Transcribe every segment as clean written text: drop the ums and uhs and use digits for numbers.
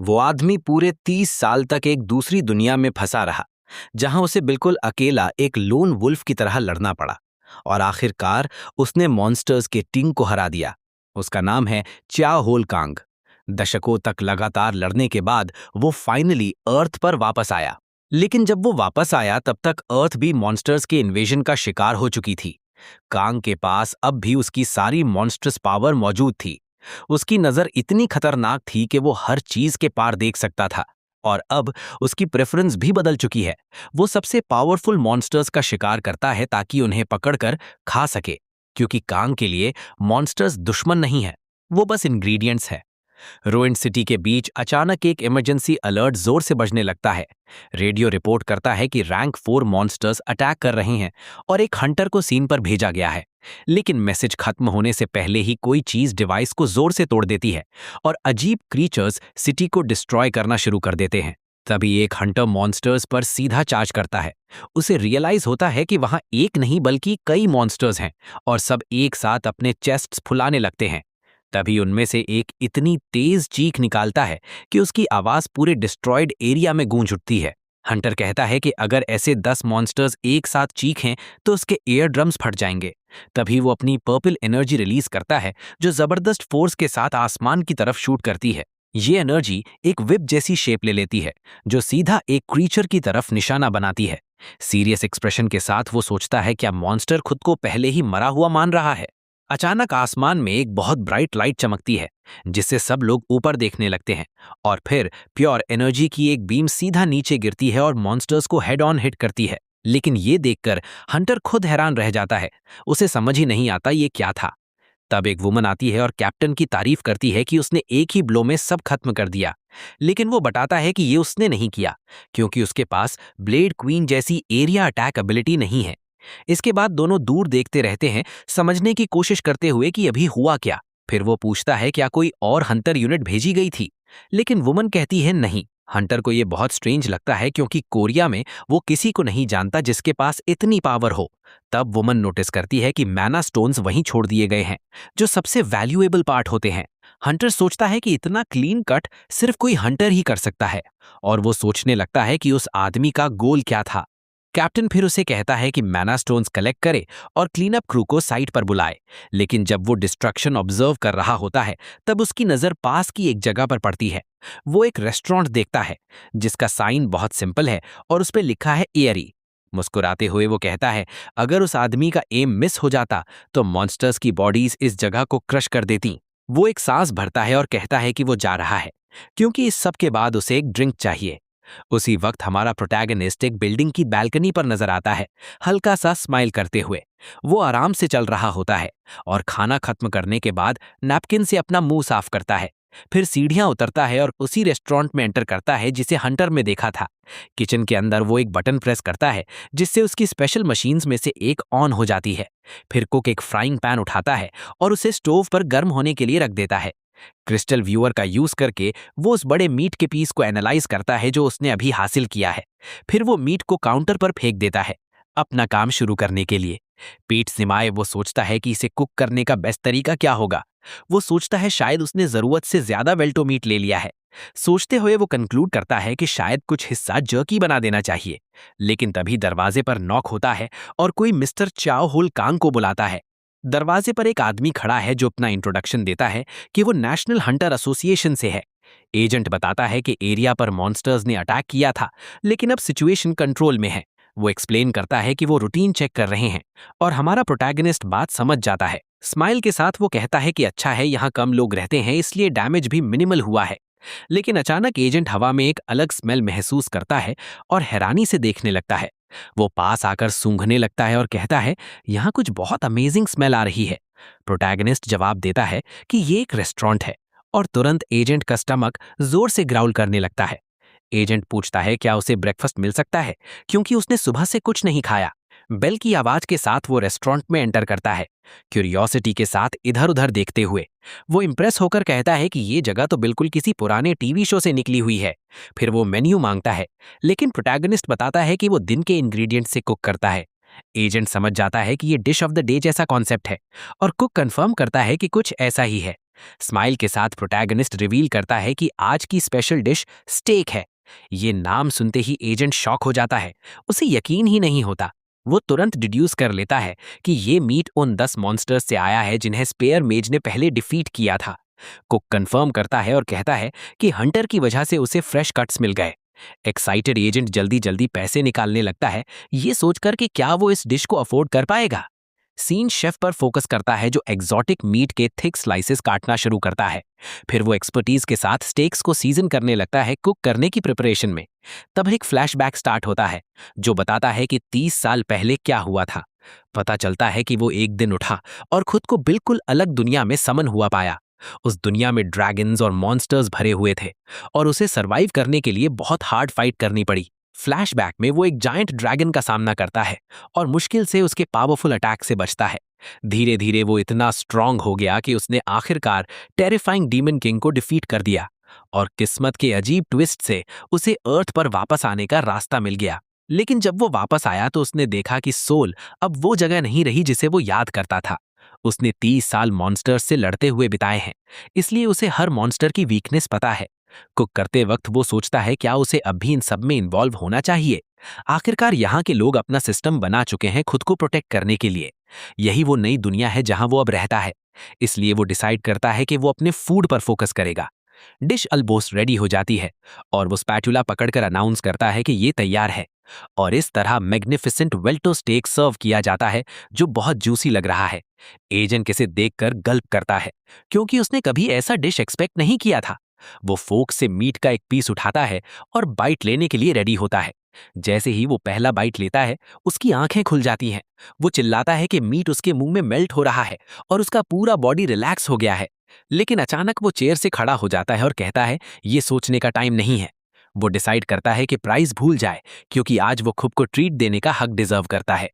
वो आदमी पूरे 30 साल तक एक दूसरी दुनिया में फंसा रहा, जहां उसे बिल्कुल अकेला एक लोन वुल्फ की तरह लड़ना पड़ा। और आखिरकार उसने मॉन्स्टर्स के टीम को हरा दिया। उसका नाम है च्या होल कांग। दशकों तक लगातार लड़ने के बाद वो फाइनली अर्थ पर वापस आया। लेकिन जब वो वापस आया तब तक अर्थ भी मॉन्स्टर्स के इन्वेजन का शिकार हो चुकी थी। कांग के पास अब भी उसकी सारी मॉन्स्टर्स पावर मौजूद थी। उसकी नजर इतनी खतरनाक थी कि वो हर चीज के पार देख सकता था। और अब उसकी प्रेफरेंस भी बदल चुकी है। वो सबसे पावरफुल मॉन्स्टर्स का शिकार करता है ताकि उन्हें पकड़कर खा सके, क्योंकि कांग के लिए मॉन्स्टर्स दुश्मन नहीं है, वो बस इंग्रेडिएंट्स है। रोइंड सिटी के बीच अचानक एक इमरजेंसी अलर्ट जोर से बजने लगता है। रेडियो रिपोर्ट करता है कि रैंक 4 मॉन्स्टर्स अटैक कर रहे हैं और एक हंटर को सीन पर भेजा गया है। लेकिन मैसेज खत्म होने से पहले ही कोई चीज डिवाइस को जोर से तोड़ देती है और अजीब क्रीचर्स सिटी को डिस्ट्रॉय करना शुरू कर देते हैं। तभी एक हंटर मॉन्स्टर्स पर सीधा चार्ज करता है। उसे रियलाइज होता है कि वहां एक नहीं बल्कि कई मॉन्स्टर्स हैं और सब एक साथ अपने चेस्ट्स फुलाने लगते हैं। तभी उनमें से एक इतनी तेज चीख निकालता है कि उसकी आवाज पूरे डिस्ट्रॉयड एरिया में गूंज उठती है। हंटर कहता है कि अगर ऐसे 10 मॉन्स्टर्स एक साथ चीखें तो उसके एयर ड्रम्स फट जाएंगे। तभी वो अपनी पर्पल एनर्जी रिलीज करता है, जो जबरदस्त फोर्स के साथ आसमान की तरफ शूट करती है। ये एनर्जी एक विप जैसी शेप ले लेती है, जो सीधा एक क्रीचर की तरफ निशाना बनाती है। सीरियस एक्सप्रेशन के साथ वो सोचता है क्या मॉन्स्टर खुद को पहले ही मरा हुआ मान रहा है। अचानक आसमान में एक बहुत ब्राइट लाइट चमकती है, जिससे सब लोग ऊपर देखने लगते हैं। और फिर प्योर एनर्जी की एक बीम सीधा नीचे गिरती है और मॉन्स्टर्स को हेड ऑन हिट करती है। लेकिन ये देखकर हंटर खुद हैरान रह जाता है। उसे समझ ही नहीं आता ये क्या था। तब एक वुमन आती है और कैप्टन की तारीफ करती है कि उसने एक ही ब्लो में सब खत्म कर दिया। लेकिन वो बताता है कि ये उसने नहीं किया, क्योंकि उसके पास ब्लेड क्वीन जैसी एरिया अटैक एबिलिटी नहीं है। इसके बाद दोनों दूर देखते रहते हैं, समझने की कोशिश करते हुए कि अभी हुआ क्या। फिर वो पूछता है क्या कोई और हंटर यूनिट भेजी गई थी, लेकिन वुमन कहती है नहीं। हंटर को ये बहुत स्ट्रेंज लगता है, क्योंकि कोरिया में वो किसी को नहीं जानता जिसके पास इतनी पावर हो। तब वुमन नोटिस करती है कि मैना स्टोन्स वहीं छोड़ दिए गए हैं, जो सबसे वैल्यूएबल पार्ट होते हैं। हंटर सोचता है कि इतना क्लीन कट सिर्फ कोई हंटर ही कर सकता है, और वो सोचने लगता है कि उस आदमी का गोल क्या था। कैप्टन फिर उसे कहता है कि मैना स्टोन्स कलेक्ट करे और क्लीन अप क्रू को साइट पर बुलाए। लेकिन जब वो डिस्ट्रक्शन ऑब्जर्व कर रहा होता है, तब उसकी नजर पास की एक जगह पर पड़ती है। वो एक रेस्टोरेंट देखता है, जिसका साइन बहुत सिंपल है और उस पर लिखा है एयरी। मुस्कुराते हुए वो कहता है अगर उस आदमी का एम मिस हो जाता तो मॉन्स्टर्स की बॉडीज इस जगह को क्रश कर देती। वो एक सांस भरता है और कहता है कि वो जा रहा है, क्योंकि इस सब के बाद उसे एक ड्रिंक चाहिए। उसी वक्त हमारा प्रोटैगनिस्ट एक बिल्डिंग की बैल्कनी पर नजर आता है, हल्का सा स्माइल करते हुए। वो आराम से चल रहा होता है और खाना खत्म करने के बाद नैपकिन से अपना मुंह साफ करता है। फिर सीढ़ियां उतरता है और उसी रेस्टोरेंट में एंटर करता है जिसे हंटर में देखा था। किचन के अंदर वो एक बटन प्रेस करता है, जिससे उसकी स्पेशल मशीन्स में से एक ऑन हो जाती है। फिर कुक एक फ्राइंग पैन उठाता है और उसे स्टोव पर गर्म होने के लिए रख देता है। क्रिस्टल व्यूअर का यूज करके वो उस बड़े मीट के पीस को एनालाइज करता है जो उसने अभी हासिल किया है। फिर वो मीट को काउंटर पर फेंक देता है, अपना काम शुरू करने के लिए। पीठ सिमाए वो सोचता है कि इसे कुक करने का बेस्ट तरीका क्या होगा। वो सोचता है शायद उसने जरूरत से ज्यादा वेल्टो मीट ले लिया है। सोचते हुए वो कंक्लूड करता है कि शायद कुछ हिस्सा जर्की बना देना चाहिए। लेकिन तभी दरवाजे पर नॉक होता है और कोई मिस्टर चाओ होल कांग को बुलाता है। दरवाजे पर एक आदमी खड़ा है जो अपना इंट्रोडक्शन देता है कि वो नेशनल हंटर एसोसिएशन से है। एजेंट बताता है कि एरिया पर मॉन्स्टर्स ने अटैक किया था, लेकिन अब सिचुएशन कंट्रोल में है। वो एक्सप्लेन करता है कि वो रूटीन चेक कर रहे हैं और हमारा प्रोटैगनिस्ट बात समझ जाता है। स्माइल के साथ वो कहता है कि अच्छा है, यहाँ कम लोग रहते हैं इसलिए डैमेज भी मिनिमल हुआ है। लेकिन अचानक एजेंट हवा में एक अलग स्मेल महसूस करता है और हैरानी से देखने लगता है। वो पास आकर सूंघने लगता है और कहता है यहाँ कुछ बहुत अमेजिंग स्मेल आ रही है। प्रोटैगनिस्ट जवाब देता है कि ये एक रेस्टोरेंट है, और तुरंत एजेंट का स्टमक जोर से ग्राउल करने लगता है। एजेंट पूछता है क्या उसे ब्रेकफास्ट मिल सकता है, क्योंकि उसने सुबह से कुछ नहीं खाया। बेल की आवाज के साथ वो रेस्टोरेंट में एंटर करता है, क्यूरियोसिटी के साथ इधर उधर देखते हुए। वो इम्प्रेस होकर कहता है कि ये जगह तो बिल्कुल किसी पुराने टीवी शो से निकली हुई है। फिर वो मेन्यू मांगता है, लेकिन प्रोटैगनिस्ट बताता है कि वो दिन के इंग्रेडिएंट से कुक करता है। एजेंट समझ जाता है कि ये डिश ऑफ द डे जैसा कॉन्सेप्ट है और कुक कंफर्म करता है कि कुछ ऐसा ही है। स्माइल के साथ प्रोटैगनिस्ट रिवील करता है कि आज की स्पेशल डिश स्टेक है। ये नाम सुनते ही एजेंट शॉक हो जाता है। उसे यकीन ही नहीं होता। वो तुरंत डिड्यूस कर लेता है कि ये मीट उन 10 मॉन्स्टर्स से आया है जिन्हें स्पेयर मेज ने पहले डिफीट किया था। कुक कंफर्म करता है और कहता है कि हंटर की वजह से उसे फ्रेश कट्स मिल गए। एक्साइटेड एजेंट जल्दी जल्दी पैसे निकालने लगता है, ये सोचकर कि क्या वो इस डिश को अफोर्ड कर पाएगा। सीन शेफ पर फोकस करता है जो एग्जॉटिक मीट के थिक स्लाइसेस काटना शुरू करता है। फिर वो एक्सपर्टीज के साथ स्टेक्स को सीजन करने लगता है कुक करने की प्रिपरेशन में। तब एक फ्लैशबैक स्टार्ट होता है जो बताता है कि 30 साल पहले क्या हुआ था। पता चलता है कि वो एक दिन उठा और खुद को बिल्कुल अलग दुनिया में समन हुआ पाया। उस दुनिया में ड्रैगन्स और मॉन्स्टर्स भरे हुए थे और उसे सरवाइव करने के लिए बहुत हार्ड फाइट करनी पड़ी। फ्लैशबैक में वो एक जायंट ड्रैगन का सामना करता है और मुश्किल से उसके पावरफुल अटैक से बचता है। धीरे धीरे वो इतना स्ट्रांग हो गया कि उसने आखिरकार टेरिफाइंग डीमन किंग को डिफीट कर दिया और किस्मत के अजीब ट्विस्ट से उसे अर्थ पर वापस आने का रास्ता मिल गया। लेकिन जब वो वापस आया तो उसने देखा कि सोल अब वो जगह नहीं रही जिसे वो याद करता था। उसने 30 साल मॉन्स्टर्स से लड़ते हुए बिताए हैं, इसलिए उसे हर मॉन्स्टर की वीकनेस पता है। कुक करते वक्त वो सोचता है क्या उसे अब भी इन सब में इन्वॉल्व होना चाहिए। आखिरकार यहाँ के लोग अपना सिस्टम बना चुके हैं खुद को प्रोटेक्ट करने के लिए। यही वो नई दुनिया है जहां वो अब रहता है। इसलिए वो डिसाइड करता है कि वो अपने फूड पर फोकस करेगा। डिश ऑलमोस्ट रेडी हो जाती है और वो स्पैटुला पकड़कर अनाउंस करता है कि ये तैयार है। और इस तरह मैग्निफिसेंट वेल्टो स्टेक सर्व किया जाता है जो बहुत जूसी लग रहा है। एजेंट इसे देखकर गल्प करता है क्योंकि उसने कभी ऐसा डिश एक्सपेक्ट नहीं किया था। वो फोक से मीट का एक पीस उठाता है और बाइट लेने के लिए रेडी होता है। जैसे ही वो पहला बाइट लेता है उसकी आंखें खुल जाती हैं। वो चिल्लाता है कि मीट उसके मुंह में मेल्ट हो रहा है और उसका पूरा बॉडी रिलैक्स हो गया है। लेकिन अचानक वो चेयर से खड़ा हो जाता है और कहता है ये सोचने का टाइम नहीं है। वो डिसाइड करता है कि प्राइस भूल जाए क्योंकि आज वो खुद को ट्रीट देने का हक डिजर्व करता है।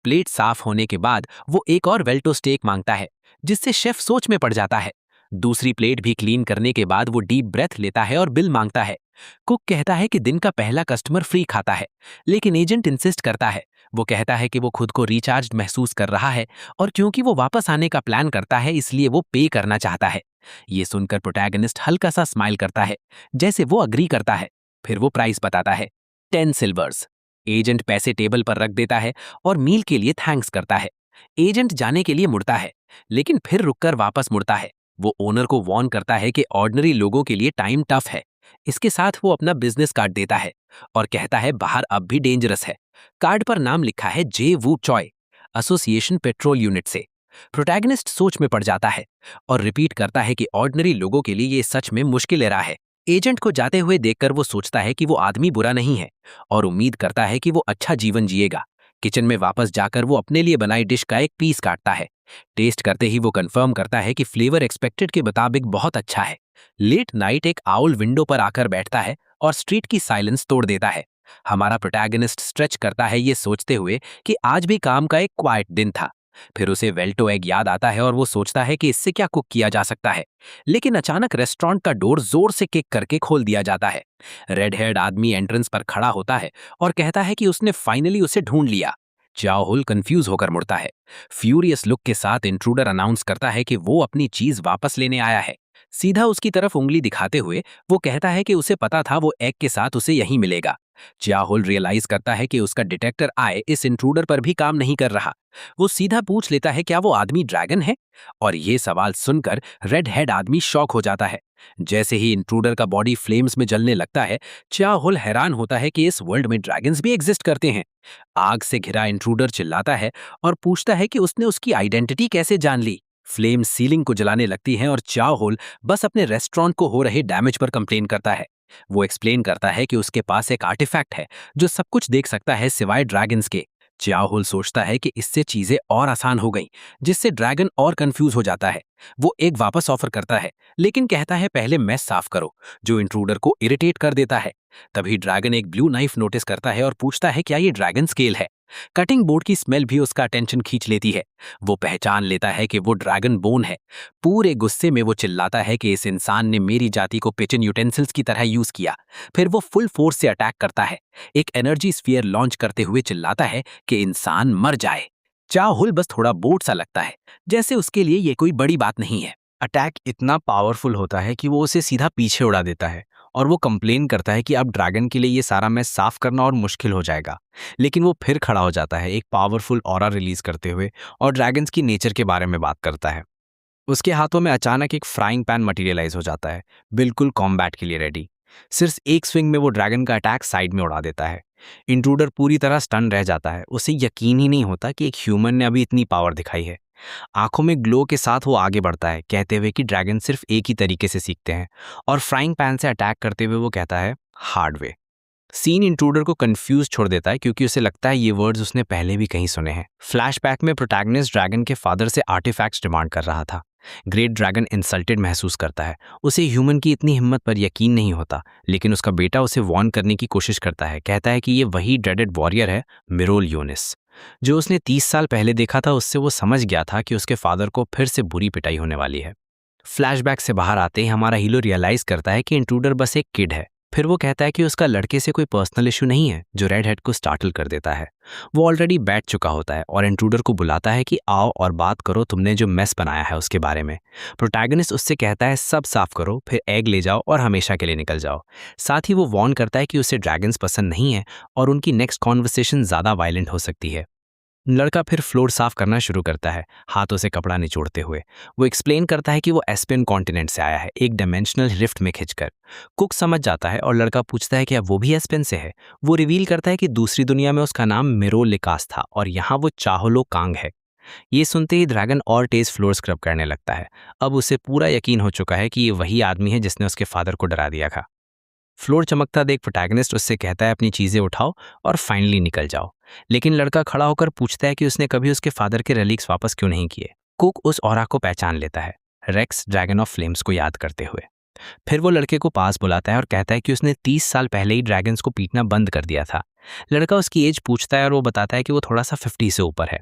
प्लेट साफ होने के बाद वो एक और वेल्टो स्टेक मांगता है जिससे शेफ सोच में पड़ जाता है। दूसरी प्लेट भी क्लीन करने के बाद वो डीप ब्रेथ लेता है और बिल मांगता है। कुक कहता है कि दिन का पहला कस्टमर फ्री खाता है, लेकिन एजेंट इंसिस्ट करता है। वो कहता है कि वो खुद को रिचार्ज्ड महसूस कर रहा है और क्योंकि वो वापस आने का प्लान करता है इसलिए वो पे करना चाहता है। ये सुनकर प्रोटैगनिस्ट हल्का सा स्माइल करता है जैसे वो अग्री करता है। फिर वो प्राइस बताता है, 10 सिल्वर्स। एजेंट पैसे टेबल पर रख देता है और मील के लिए थैंक्स करता है। एजेंट जाने के लिए मुड़ता है लेकिन फिर रुककर वापस मुड़ता है। वो ओनर को वार्न करता है कि ऑर्डिनरी लोगों के लिए टाइम टफ है। इसके साथ वो अपना बिजनेस कार्ड देता है और कहता है बाहर अब भी डेंजरस है। कार्ड पर नाम लिखा है जे वू चॉय, एसोसिएशन पेट्रोल यूनिट से। प्रोटैगनिस्ट सोच में पड़ जाता है और रिपीट करता है कि ऑर्डिनरी लोगों के लिए ये सच में मुश्किल एरा है। एजेंट को जाते हुए देखकर वो सोचता है कि वो आदमी बुरा नहीं है और उम्मीद करता है कि वो अच्छा जीवन जिएगा। किचन में वापस जाकर वो अपने लिए बनाई डिश का एक पीस काटता है। टेस्ट करते ही वो कंफर्म करता है कि फ्लेवर एक्सपेक्टेड के मुताबिक बहुत अच्छा है। लेट नाइट एक आउल विंडो पर आकर बैठता है और स्ट्रीट की साइलेंस तोड़ देता है। हमारा प्रोटैगनिस्ट स्ट्रेच करता है ये सोचते हुए कि आज भी काम का एक क्वाइट दिन था। फिर उसे वेल्टो एग याद आता है और वो सोचता है कि इससे क्या कुक किया जा सकता है। लेकिन अचानक रेस्टोरेंट का डोर जोर से किक करके खोल दिया जाता है। रेड हेयर्ड आदमी एंट्रेंस पर खड़ा होता है और कहता है कि उसने फाइनली उसे ढूंढ लिया। चाओहुल कंफ्यूज होकर मुड़ता है। फ्यूरियस लुक के साथ इंट्रूडर अनाउंस करता है कि वो अपनी चीज वापस लेने आया है। सीधा उसकी तरफ उंगली दिखाते हुए वो कहता है कि उसे पता था वो एग के साथ उसे यहीं मिलेगा। चाओहुल रियलाइज करता है कि उसका डिटेक्टर आई इस इंट्रूडर पर भी काम नहीं कर रहा। वो सीधा पूछ लेता है क्या वो आदमी ड्रैगन है, और ये सवाल सुनकर रेड हेड आदमी शॉक हो जाता है। जैसे ही इंट्रूडर का बॉडी फ्लेम्स में जलने लगता है, चाओहुल हैरान होता है कि इस वर्ल्ड में ड्रैगन्स भी एग्जिस्ट करते हैं। आग से घिरा इंट्रूडर चिल्लाता है और पूछता है कि उसने उसकी आइडेंटिटी कैसे जान ली। फ्लेम सीलिंग को जलाने लगती हैं और चाओहुल बस अपने रेस्टोरेंट को हो रहे डैमेज पर कंप्लेन करता है। वो एक्सप्लेन करता है कि उसके पास एक आर्टिफैक्ट है जो सब कुछ देख सकता है सिवाय ड्रैगन्स के। चाओहुल सोचता है कि इससे चीजें और आसान हो गईं, जिससे ड्रैगन और कंफ्यूज हो जाता है। वो एक वापस ऑफर करता है लेकिन कहता है पहले मैस साफ करो, जो इंट्रूडर को इरिटेट कर देता है। तभी ड्रैगन एक ब्लू नाइफ नोटिस करता है और पूछता है क्या ये ड्रैगन स्केल है। कटिंग बोर्ड की स्मेल भी उसका अटेंशन खींच लेती है। वो पहचान लेता है कि वो ड्रैगन बोन है। पूरे गुस्से में वो चिल्लाता है कि इस इंसान ने मेरी जाति को किचन यूटेंसिल्स की तरह यूज किया। फिर वो फुल फोर्स से अटैक करता है, एक एनर्जी स्फीयर लॉन्च करते हुए चिल्लाता है कि इंसान मर जाए। चाओहुल बस थोड़ा बोर्ड सा लगता है, जैसे उसके लिए ये कोई बड़ी बात नहीं है। अटैक इतना पावरफुल होता है कि वो उसे सीधा पीछे उड़ा देता है और वो कंप्लेन करता है कि अब ड्रैगन के लिए ये सारा मैस साफ करना और मुश्किल हो जाएगा। लेकिन वो फिर खड़ा हो जाता है एक पावरफुल ऑरा रिलीज करते हुए और ड्रैगन्स की नेचर के बारे में बात करता है। उसके हाथों में अचानक एक फ्राइंग पैन मटेरियलाइज हो जाता है, बिल्कुल कॉम्बैट के लिए रेडी। सिर्फ एक स्विंग में वो ड्रैगन का अटैक साइड में उड़ा देता है। इंट्रूडर पूरी तरह स्टन रह जाता है, उसे यकीन ही नहीं होता कि एक ह्यूमन ने अभी इतनी पावर दिखाई है। आंखों में ग्लो के साथ वो आगे बढ़ता है, कहते हुए कि ड्रैगन सिर्फ एक ही तरीके से सीखते हैं, और फ्राइंग पैन से अटैक करते हुए वो कहता है हार्ड वे। सीन इंट्रूडर को कंफ्यूज छोड़ देता है क्योंकि उसे लगता है ये वर्ड्स उसने पहले भी कहीं सुने हैं। फ्लैशबैक में प्रोटैगनिस्ट ड्रैगन के फादर से आर्टिफैक्ट्स डिमांड कर रहा था। ग्रेट ड्रैगन इंसल्टेड महसूस करता है, उसे ह्यूमन की इतनी हिम्मत पर यकीन नहीं होता, लेकिन उसका बेटा उसे वॉर्न करने की कोशिश करता है, कहता है कि ये वही ड्रेडेड वॉरियर है, मिरोल यूनिस, जो उसने 30 साल पहले देखा था। उससे वो समझ गया था कि उसके फादर को फिर से बुरी पिटाई होने वाली है। फ्लैशबैक से बाहर आते ही हमारा हीरो रियलाइज करता है कि इंट्रूडर बस एक किड है। फिर वो कहता है कि उसका लड़के से कोई पर्सनल इशू नहीं है, जो रेड हेड को स्टार्टल कर देता है। वो ऑलरेडी बैठ चुका होता है और इंट्रूडर को बुलाता है कि आओ और बात करो, तुमने जो मेस बनाया है उसके बारे में। प्रोटैगनिस्ट उससे कहता है सब साफ करो, फिर एग ले जाओ और हमेशा के लिए निकल जाओ। साथ ही वो वॉर्न करता है कि उसे ड्रैगन्स पसंद नहीं है और उनकी नेक्स्ट कॉन्वर्सेशन ज़्यादा वायलेंट हो सकती है। लड़का फिर फ्लोर साफ करना शुरू करता है, हाथों से कपड़ा निचोड़ते हुए। वो एक्सप्लेन करता है कि वो एस्पियन कॉन्टिनेंट से आया है, एक डायमेंशनल रिफ्ट में खिंचकर। कुक समझ जाता है और लड़का पूछता है कि अब वो भी एस्पियन से है। वो रिवील करता है कि दूसरी दुनिया में उसका नाम मिरो लिकास था और यहाँ वो चाहोलो कांग है। ये सुनते ही ड्रैगन और तेज फ्लोर स्क्रब करने लगता है। अब उसे पूरा यकीन हो चुका है कि ये वही आदमी है जिसने उसके फादर को डरा दिया था। फ्लोर चमकता देख प्रोटैगनिस्ट उससे कहता है अपनी चीजें उठाओ और फाइनली निकल जाओ। लेकिन लड़का खड़ा होकर पूछता है कि उसने कभी उसके फादर के रिलीक्स वापस क्यों नहीं किए। कुक उस ऑरा को पहचान लेता है, रेक्स ड्रैगन ऑफ फ्लेम्स को याद करते हुए। फिर वो लड़के को पास बुलाता है और कहता है कि उसने 30 साल पहले ही ड्रैगन्स को पीटना बंद कर दिया था। लड़का उसकी एज पूछता है और वो बताता है कि वो थोड़ा सा 50 से ऊपर है।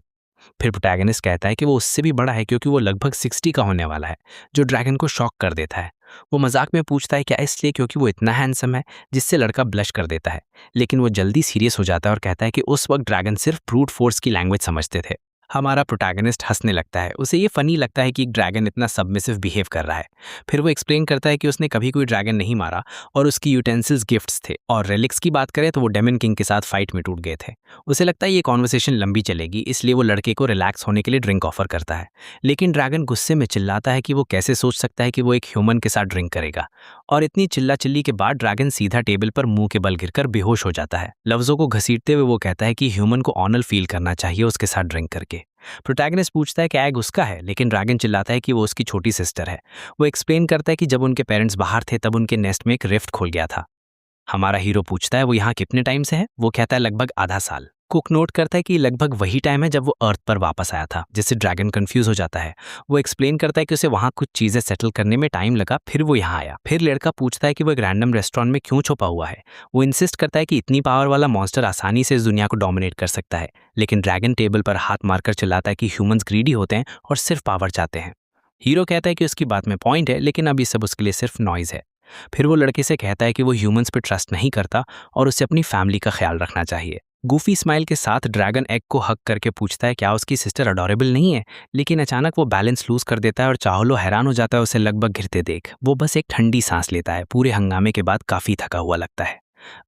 फिर प्रोटैगनिस्ट कहता है कि वो उससे भी बड़ा है क्योंकि वो लगभग 60 का होने वाला है, जो ड्रैगन को शॉक कर देता है। वो मजाक में पूछता है क्या इसलिए क्योंकि वो इतना हैंडसम है, जिससे लड़का ब्लश कर देता है। लेकिन वो जल्दी सीरियस हो जाता है और कहता है कि उस वक्त ड्रैगन सिर्फ ब्रूट फोर्स की लैंग्वेज समझते थे। हमारा प्रोटैगनिस्ट हंसने लगता है, उसे ये फनी लगता है कि एक ड्रैगन इतना सबमिसिव बिहेव कर रहा है। फिर वो एक्सप्लेन करता है कि उसने कभी कोई ड्रैगन नहीं मारा और उसकी यूटेंसिल्स गिफ्ट्स थे, और रेलिक्स की बात करें तो वो डेमन किंग के साथ फाइट में टूट गए थे। उसे लगता है ये कॉन्वर्सेशन लंबी चलेगी, इसलिए वो लड़के को रिलैक्स होने के लिए ड्रिंक ऑफर करता है। लेकिन ड्रैगन गुस्से में चिल्लाता है कि वो कैसे सोच सकता है कि वो एक ह्यूमन के साथ ड्रिंक करेगा। और इतनी चिल्ला चिल्ली के बाद ड्रैगन सीधा टेबल पर मुंह के बल गिरकर बेहोश हो जाता है। लफ्जों को घसीटते हुए वो कहता है कि ह्यूमन को ऑनर फील करना चाहिए उसके साथ ड्रिंक करके। प्रोटैगनिस्ट पूछता है कि एग उसका है, लेकिन ड्रैगन चिल्लाता है कि वो उसकी छोटी सिस्टर है। वो एक्सप्लेन करता है कि जब उनके पेरेंट्स बाहर थे तब उनके नेस्ट में एक रिफ्ट खुल गया था। हमारा हीरो पूछता है वो यहाँ कितने टाइम से है। वो कहता है लगभग आधा साल। कुक नोट करता है कि लगभग वही टाइम है जब वो अर्थ पर वापस आया था, जिससे ड्रैगन कंफ्यूज हो जाता है। वो एक्सप्लेन करता है कि उसे वहाँ कुछ चीजें सेटल करने में टाइम लगा, फिर वो यहाँ आया। फिर लड़का पूछता है कि वो एक रैंडम रेस्टोरेंट में क्यों छुपा हुआ है। वो इंसिस्ट करता है कि इतनी पावर वाला मॉन्स्टर आसानी से इस दुनिया को डोमिनेट कर सकता है, लेकिन ड्रैगन टेबल पर हाथ मारकर चिल्लाता है कि ह्यूमंस ग्रीडी होते हैं और सिर्फ पावर चाहते हैं। हीरो कहता है कि उसकी बात में पॉइंट है, लेकिन अब ये सब उसके लिए सिर्फ नॉइज है। फिर वो लड़के से कहता है कि वो ह्यूमंस पे ट्रस्ट नहीं करता और उसे अपनी फैमिली का ख्याल रखना चाहिए। गूफी स्माइल के साथ ड्रैगन एग को हक करके पूछता है क्या उसकी सिस्टर अडोरेबल नहीं है, लेकिन अचानक वो बैलेंस लूज कर देता है और चाहोलो हैरान हो जाता है उसे लगभग गिरते देख। वो बस एक ठंडी सांस लेता है, पूरे हंगामे के बाद काफी थका हुआ लगता है।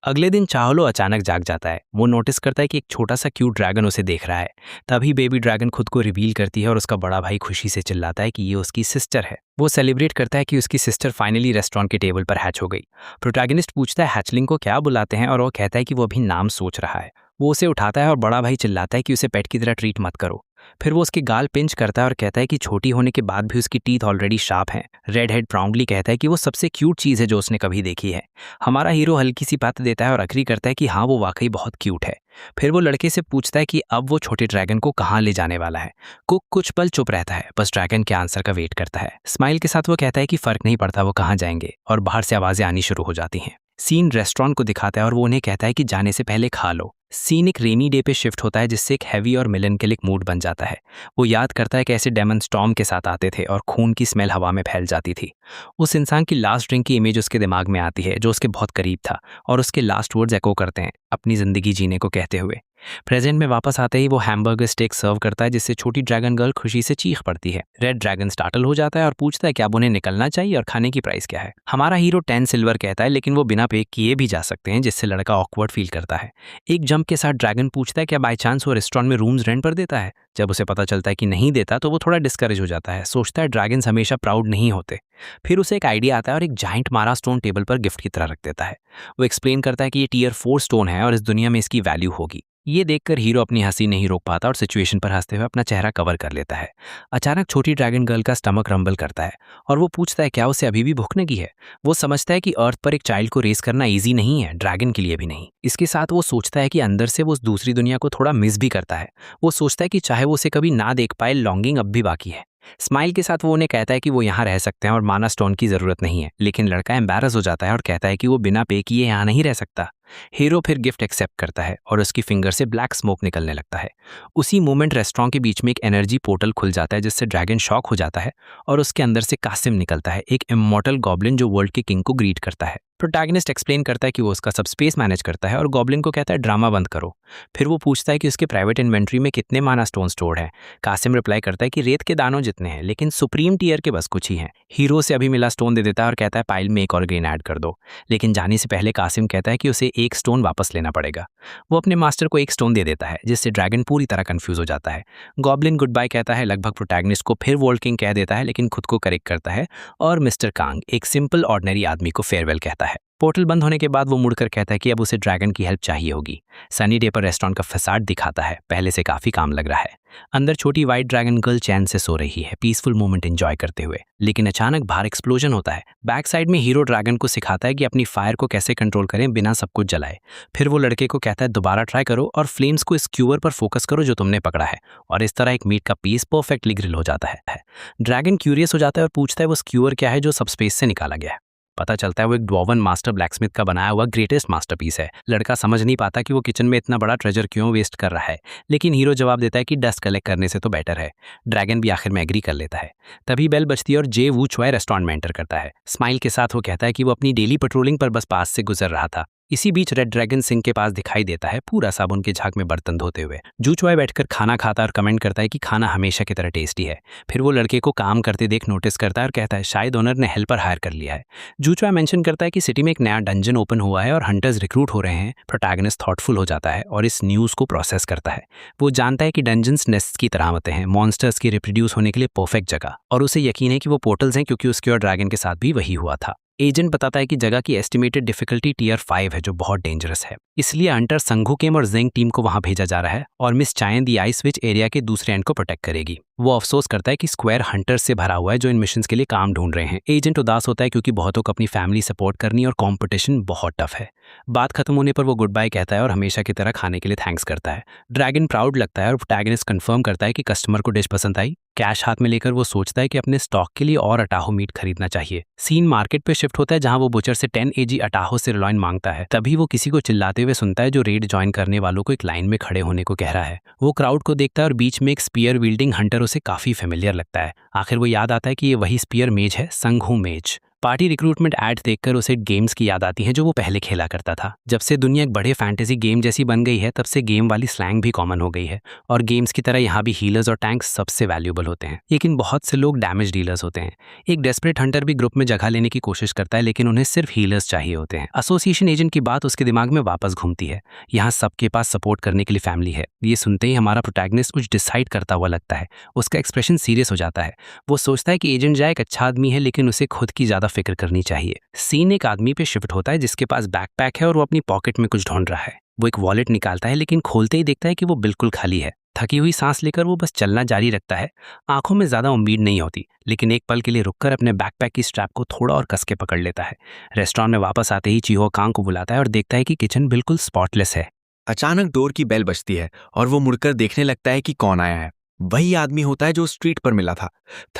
अगले दिन चाहोलो अचानक जाग जाता है। वो नोटिस करता है कि एक छोटा सा क्यूट ड्रैगन उसे देख रहा है। तभी बेबी ड्रैगन खुद को रिवील करती है और उसका बड़ा भाई खुशी से चिल्लाता है कि ये उसकी सिस्टर है। वो सेलिब्रेट करता है कि उसकी सिस्टर फाइनली रेस्टोरेंट के टेबल पर हैच हो गई। प्रोटैगनिस्ट पूछता है हैचलिंग को क्या बुलाते हैं, और वो कहता है कि वो अभी नाम सोच रहा है। वो उसे उठाता है और बड़ा भाई चिल्लाता है कि उसे पेट की तरह ट्रीट मत करो। फिर वो उसके गाल पिंच करता है और कहता है कि छोटी होने के बाद भी उसकी टीथ ऑलरेडी शार्प हैं। रेड हेड प्राउडली कहता है कि वो सबसे क्यूट चीज़ है जो उसने कभी देखी है। हमारा हीरो हल्की सी बात देता है और अग्री करता है कि हाँ वो वाकई बहुत क्यूट है। फिर वो लड़के से पूछता है कि अब वो छोटे ड्रैगन को कहाँ ले जाने वाला है। कुक कुछ पल चुप रहता है, बस ड्रैगन के आंसर का वेट करता है। स्माइल के साथ वो कहता है कि फर्क नहीं पड़ता वो कहाँ जाएंगे, और बाहर से आवाज़ें आनी शुरू हो जाती हैं। सीन रेस्टोरेंट को दिखाता है और वो उन्हें कहता है कि जाने से पहले खा लो। सीन एक रेनी डे पे शिफ्ट होता है, जिससे एक हैवी और मेलनकलिक मूड बन जाता है। वो याद करता है कैसे डेमन स्टॉर्म के साथ आते थे और खून की स्मेल हवा में फैल जाती थी। उस इंसान की लास्ट ड्रिंक की इमेज उसके दिमाग में आती है जो उसके बहुत करीब था, और उसके लास्ट वर्ड्स एको करते हैं अपनी ज़िंदगी जीने को कहते हुए। प्रेजेंट में वापस आते ही वो हैमबर्गर स्टेक सर्व करता है, जिससे छोटी ड्रैगन गर्ल खुशी से चीख पड़ती है। रेड ड्रैगन स्टार्टल हो जाता है और पूछता है कि अब उन्हें निकलना चाहिए और खाने की प्राइस क्या है। हमारा हीरो 10 सिल्वर कहता है, लेकिन वो बिना पे किए भी जा सकते हैं, जिससे लड़का ऑकवर्ड फील करता है। एक जंप के साथ ड्रैगन पूछता है क्या बाई चांस वो रेस्टोरेंट में रूम्स रेंट पर देता है। जब उसे पता चलता है कि नहीं देता तो वो थोड़ा डिस्करेज हो जाता है, सोचता है ड्रैगन्स हमेशा प्राउड नहीं होते। फिर उसे एक आइडिया आता है और एक जाइंट मारा स्टोन टेबल पर गिफ्ट की तरह रख देता है। वो एक्सप्लेन करता है कि ये टीयर 4 स्टोन है और इस दुनिया में इसकी वैल्यू होगी। ये देखकर हीरो अपनी हंसी नहीं रोक पाता और सिचुएशन पर हंसते हुए अपना चेहरा कवर कर लेता है। अचानक छोटी ड्रैगन गर्ल का स्टमक रंबल करता है और वो पूछता है क्या उसे अभी भी भूख लगी है। वो समझता है कि अर्थ पर एक चाइल्ड को रेस करना इजी नहीं है, ड्रैगन के लिए भी नहीं। इसके साथ वो सोचता है कि अंदर से वो उस दूसरी दुनिया को थोड़ा मिस भी करता है। वो सोचता है कि चाहे वो उसे कभी ना देख पाए, लॉन्गिंग अब भी बाकी है। स्माइल के साथ वो उन्हें कहता है कि वो यहाँ रह सकते हैं और माना स्टोन की जरूरत नहीं है, लेकिन लड़का एम्बैरस हो जाता है और कहता है कि वो बिना पे किए यहाँ नहीं रह सकता। हीरो फिर गिफ्ट एक्सेप्ट करता है और उसकी फिंगर से ब्लैक स्मोक निकलने लगता है। उसी मोमेंट रेस्टोरेंट के बीच में एक एनर्जी पोर्टल खुल जाता है, जिससे ड्रैगन शॉक हो जाता है और उसके अंदर से कासिम निकलता है, एक इमॉर्टल गॉब्लिन जो वर्ल्ड के किंग को ग्रीट करता है। प्रोटैगनिस्ट एक्सप्लेन करता है कि वो उसका सब स्पेस मैनेज करता है और गॉब्लिन को कहता है ड्रामा बंद करो। फिर वो पूछता है कि उसके प्राइवेट इन्वेंट्री में कितने माना स्टोन स्टोर्ड हैं। कासिम रिप्लाई करता है कि रेत के दानों जितने हैं, लेकिन सुप्रीम टीयर के बस कुछ ही हैं। हीरो से अभी मिला स्टोन दे देता है और कहता है पाइल में एक और ग्रेन ऐड कर दो। लेकिन जाने से पहले कासिम कहता है कि उसे एक स्टोन वापस लेना पड़ेगा। वो अपने मास्टर को एक स्टोन दे देता है, जिससे ड्रैगन पूरी तरह कंफ्यूज हो जाता है। गॉब्लिन गुड बाय कहता है, लगभग प्रोटैगनिस्ट को फिर वर्ल्ड किंग कह देता है, लेकिन खुद को करेक्ट करता है और मिस्टर कांग, एक सिंपल ऑर्डिनरी आदमी को फेयरवेल कहता है। पोर्टल बंद होने के बाद वो मुड़कर कहता है कि अब उसे ड्रैगन की हेल्प चाहिए होगी। सनी डे पर रेस्टोरेंट का फसाड दिखाता है, पहले से काफी काम लग रहा है। अंदर छोटी व्हाइट ड्रैगन गर्ल चैन से सो रही है, पीसफुल मोमेंट एंजॉय करते हुए। लेकिन अचानक बाहर एक्सप्लोजन होता है। बैक साइड में हीरो ड्रैगन को सिखाता है कि अपनी फायर को कैसे कंट्रोल करें बिना सब कुछ जलाए। फिर वो लड़के को कहता है दोबारा ट्राई करो और फ्लेम्स को स्क्यूअर पर फोकस करो जो तुमने पकड़ा है, और इस तरह एक मीट का पीस परफेक्टली ग्रिल हो जाता है। ड्रैगन क्यूरियस हो जाता है और पूछता है वो स्क्यूअर क्या है जो सबस्पेस से निकाला गया है। पता चलता है वो एक ड्वार्वन मास्टर ब्लैकस्मिथ का बनाया हुआ ग्रेटेस्ट मास्टरपीस है। लड़का समझ नहीं पाता कि वो किचन में इतना बड़ा ट्रेजर क्यों वेस्ट कर रहा है, लेकिन हीरो जवाब देता है कि डस्ट कलेक्ट करने से तो बेटर है। ड्रैगन भी आखिर में एग्री कर लेता है। तभी बेल बजती है और जे वू च्वाई रेस्टोरेंट में एंटर करता है। स्माइल के साथ वो कहता है कि वो अपनी डेली पेट्रोलिंग पर बस पास से गुजर रहा था। इसी बीच रेड ड्रैगन सिंक के पास दिखाई देता है, पूरा साबुन के झाग में बर्तन धोते हुए। जू च्वाई बैठकर खाना खाता और कमेंट करता है कि खाना हमेशा की तरह टेस्टी है। फिर वो लड़के को काम करते देख नोटिस करता है और कहता है शायद ओनर ने हेल्पर हायर कर लिया है। जू च्वाई मेंशन करता है कि सिटी में एक नया डंजन ओपन हुआ है और हंटर्स रिक्रूट हो रहे हैं। प्रोटैगनिस्ट थॉटफुल हो जाता है और इस न्यूज़ को प्रोसेस करता है। वो जानता है कि डंजन्स नेस्ट की तरह होते हैं, मॉन्स्टर्स की रिप्रोड्यूस होने के लिए परफेक्ट जगह, और उसे यकीन है कि वो पोर्टल्स हैं क्योंकि उसके और ड्रैगन के साथ भी वही हुआ था। एजेंट बताता है कि जगह की एस्टिमेटेड डिफिकल्टी टीयर 5 है, जो बहुत डेंजरस है। इसलिए हंटर संघू केम और जेंग टीम को वहां भेजा जा रहा है और मिस चायन दी आइस विच एरिया के दूसरे एंड को प्रोटेक्ट करेगी। वो अफसोस करता है कि स्क्वायर हंटर्स से भरा हुआ है जो इन मिशंस के लिए काम ढूंढ रहे हैं। एजेंट उदास होता है क्योंकि बहुतों को अपनी फैमिली सपोर्ट करनी और कंपटीशन बहुत टफ है। बात खत्म होने पर वो गुड बाय कहता है और हमेशा की तरह खाने के लिए थैंक्स करता है। ड्रैगन प्राउड लगता है और प्रोटैगनिस्ट कंफर्म करता है कि कस्टमर को डिश पसंद आई। कैश हाथ में लेकर वो सोचता है कि अपने स्टॉक के लिए और अटाहो मीट खरीदना चाहिए। सीन मार्केट पे शिफ्ट होता है जहां वो बुचर से 10 AG अटाहो सिरलॉइन मांगता है। तभी वो किसी को चिल्लाते हुए सुनता है जो रेड ज्वाइन करने वालों को एक लाइन में खड़े होने को कह रहा है। वो क्राउड को देखता है और बीच में एक स्पीयर विल्डिंग हंटर उसे काफी फेमिलियर लगता है। आखिर वो याद आता है कि ये वही स्पीयर मेज है, संघू मेज। पार्टी रिक्रूटमेंट ऐड देखकर उसे गेम्स की याद आती है जो वो पहले खेला करता था। जब से दुनिया एक बड़े फैंटेसी गेम जैसी बन गई है, तब से गेम वाली स्लैंग भी कॉमन हो गई है, और गेम्स की तरह यहाँ भी हीलर्स और टैंक्स सबसे वैल्यूएबल होते हैं। लेकिन बहुत से लोग डैमेज डीलर्स होते हैं। एक डेस्परेट हंटर भी ग्रुप में जगह लेने की कोशिश करता है, लेकिन उन्हें सिर्फ हीलर्स चाहिए होते हैं। एसोसिएशन एजेंट की बात उसके दिमाग में वापस घूमती है। यहाँ सबके पास सपोर्ट करने के लिए फैमिली है। ये सुनते ही हमारा प्रोटैगनिस्ट कुछ डिसाइड करता हुआ लगता है। उसका एक्सप्रेशन सीरियस हो जाता है। वो सोचता है कि एजेंट जाए एक अच्छा आदमी है, लेकिन उसे खुद की ज्यादा फिक्र करनी चाहिए। सीन एक आदमी पे शिफ्ट होता है जिसके पास बैकपैक है और वो अपनी पॉकेट में कुछ ढूंढ रहा है। वो एक वॉलेट निकालता है, लेकिन खोलते ही देखता है कि वो बिल्कुल खाली है। थकी हुई सांस लेकर वो बस चलना जारी रखता है। आंखों में ज्यादा उम्मीद नहीं होती, लेकिन एक पल के लिए रुककर अपने बैकपैक की स्ट्रैप को थोड़ा और कस के पकड़ लेता है। रेस्टोरेंट में वापस आते ही चीहो कांग को बुलाता है और देखता है कि किचन बिल्कुल स्पॉटलेस है। अचानक डोर की बेल बजती है और वो मुड़कर देखने लगता है कि कौन आया है। वही आदमी होता है जो स्ट्रीट पर मिला था।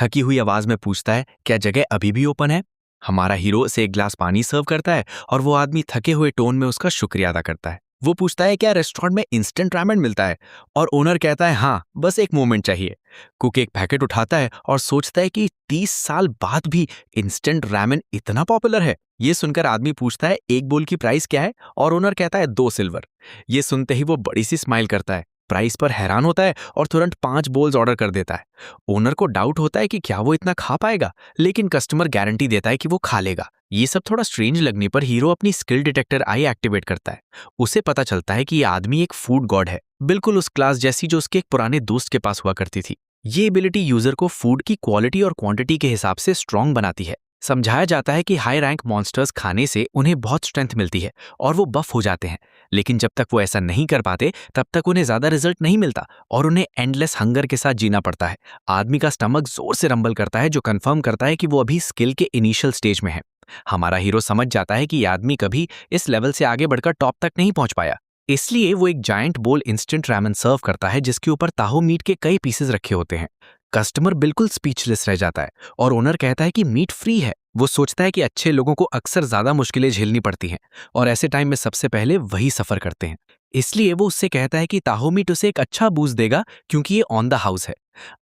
थकी हुई आवाज में पूछता है क्या जगह अभी भी ओपन है। हमारा हीरो उसे एक गिलास पानी सर्व करता है और वो आदमी थके हुए टोन में उसका शुक्रिया अदा करता है। वो पूछता है क्या रेस्टोरेंट में इंस्टेंट रामेन मिलता है, और ओनर कहता है हाँ, बस एक मोमेंट चाहिए। कुक एक पैकेट उठाता है और सोचता है कि 30 साल बाद भी इंस्टेंट रामेन इतना पॉपुलर है। ये सुनकर आदमी पूछता है एक बोल की प्राइस क्या है, और ओनर कहता है 2 सिल्वर। ये सुनते ही वो बड़ी सी स्माइल करता है, प्राइस पर हैरान होता है और तुरंत 5 बोल्स ऑर्डर कर देता है। ओनर को डाउट होता है कि क्या वो इतना खा पाएगा, लेकिन कस्टमर गारंटी देता है कि वो खा लेगा। ये सब थोड़ा स्ट्रेंज लगने पर हीरो अपनी स्किल डिटेक्टर आई एक्टिवेट करता है। उसे पता चलता है कि ये आदमी एक फूड गॉड है, बिल्कुल उस क्लास जैसी जो उसके एक पुराने दोस्त के पास हुआ करती थी। ये एबिलिटी यूजर को फूड की क्वालिटी और क्वांटिटी के हिसाब से स्ट्रांग बनाती है। समझाया जाता है कि हाई रैंक मॉन्स्टर्स खाने से उन्हें बहुत स्ट्रेंथ मिलती है और वो बफ हो जाते हैं, लेकिन जब तक वो ऐसा नहीं कर पाते तब तक उन्हें ज्यादा रिजल्ट नहीं मिलता और उन्हें एंडलेस हंगर के साथ जीना पड़ता है। आदमी का स्टमक जोर से रंबल करता है, जो कंफर्म करता है कि वो अभी स्किल के इनिशियल स्टेज में है। हमारा हीरो समझ जाता है कि ये आदमी कभी इस लेवल से आगे बढ़कर टॉप तक नहीं पहुंच पाया, इसलिए वो एक जायंट बोल इंस्टेंट रामेन सर्व करता है जिसके ऊपर ताहो मीट के कई पीसेस रखे होते हैं। कस्टमर बिल्कुल स्पीचलेस रह जाता है और ओनर कहता है कि मीट फ्री है। वो सोचता है कि अच्छे लोगों को अक्सर ज्यादा मुश्किलें झेलनी पड़ती हैं और ऐसे टाइम में सबसे पहले वही सफर करते हैं, इसलिए वो उससे कहता है कि ताहो मीट उसे एक अच्छा बूस्ट देगा क्योंकि ये ऑन द हाउस है।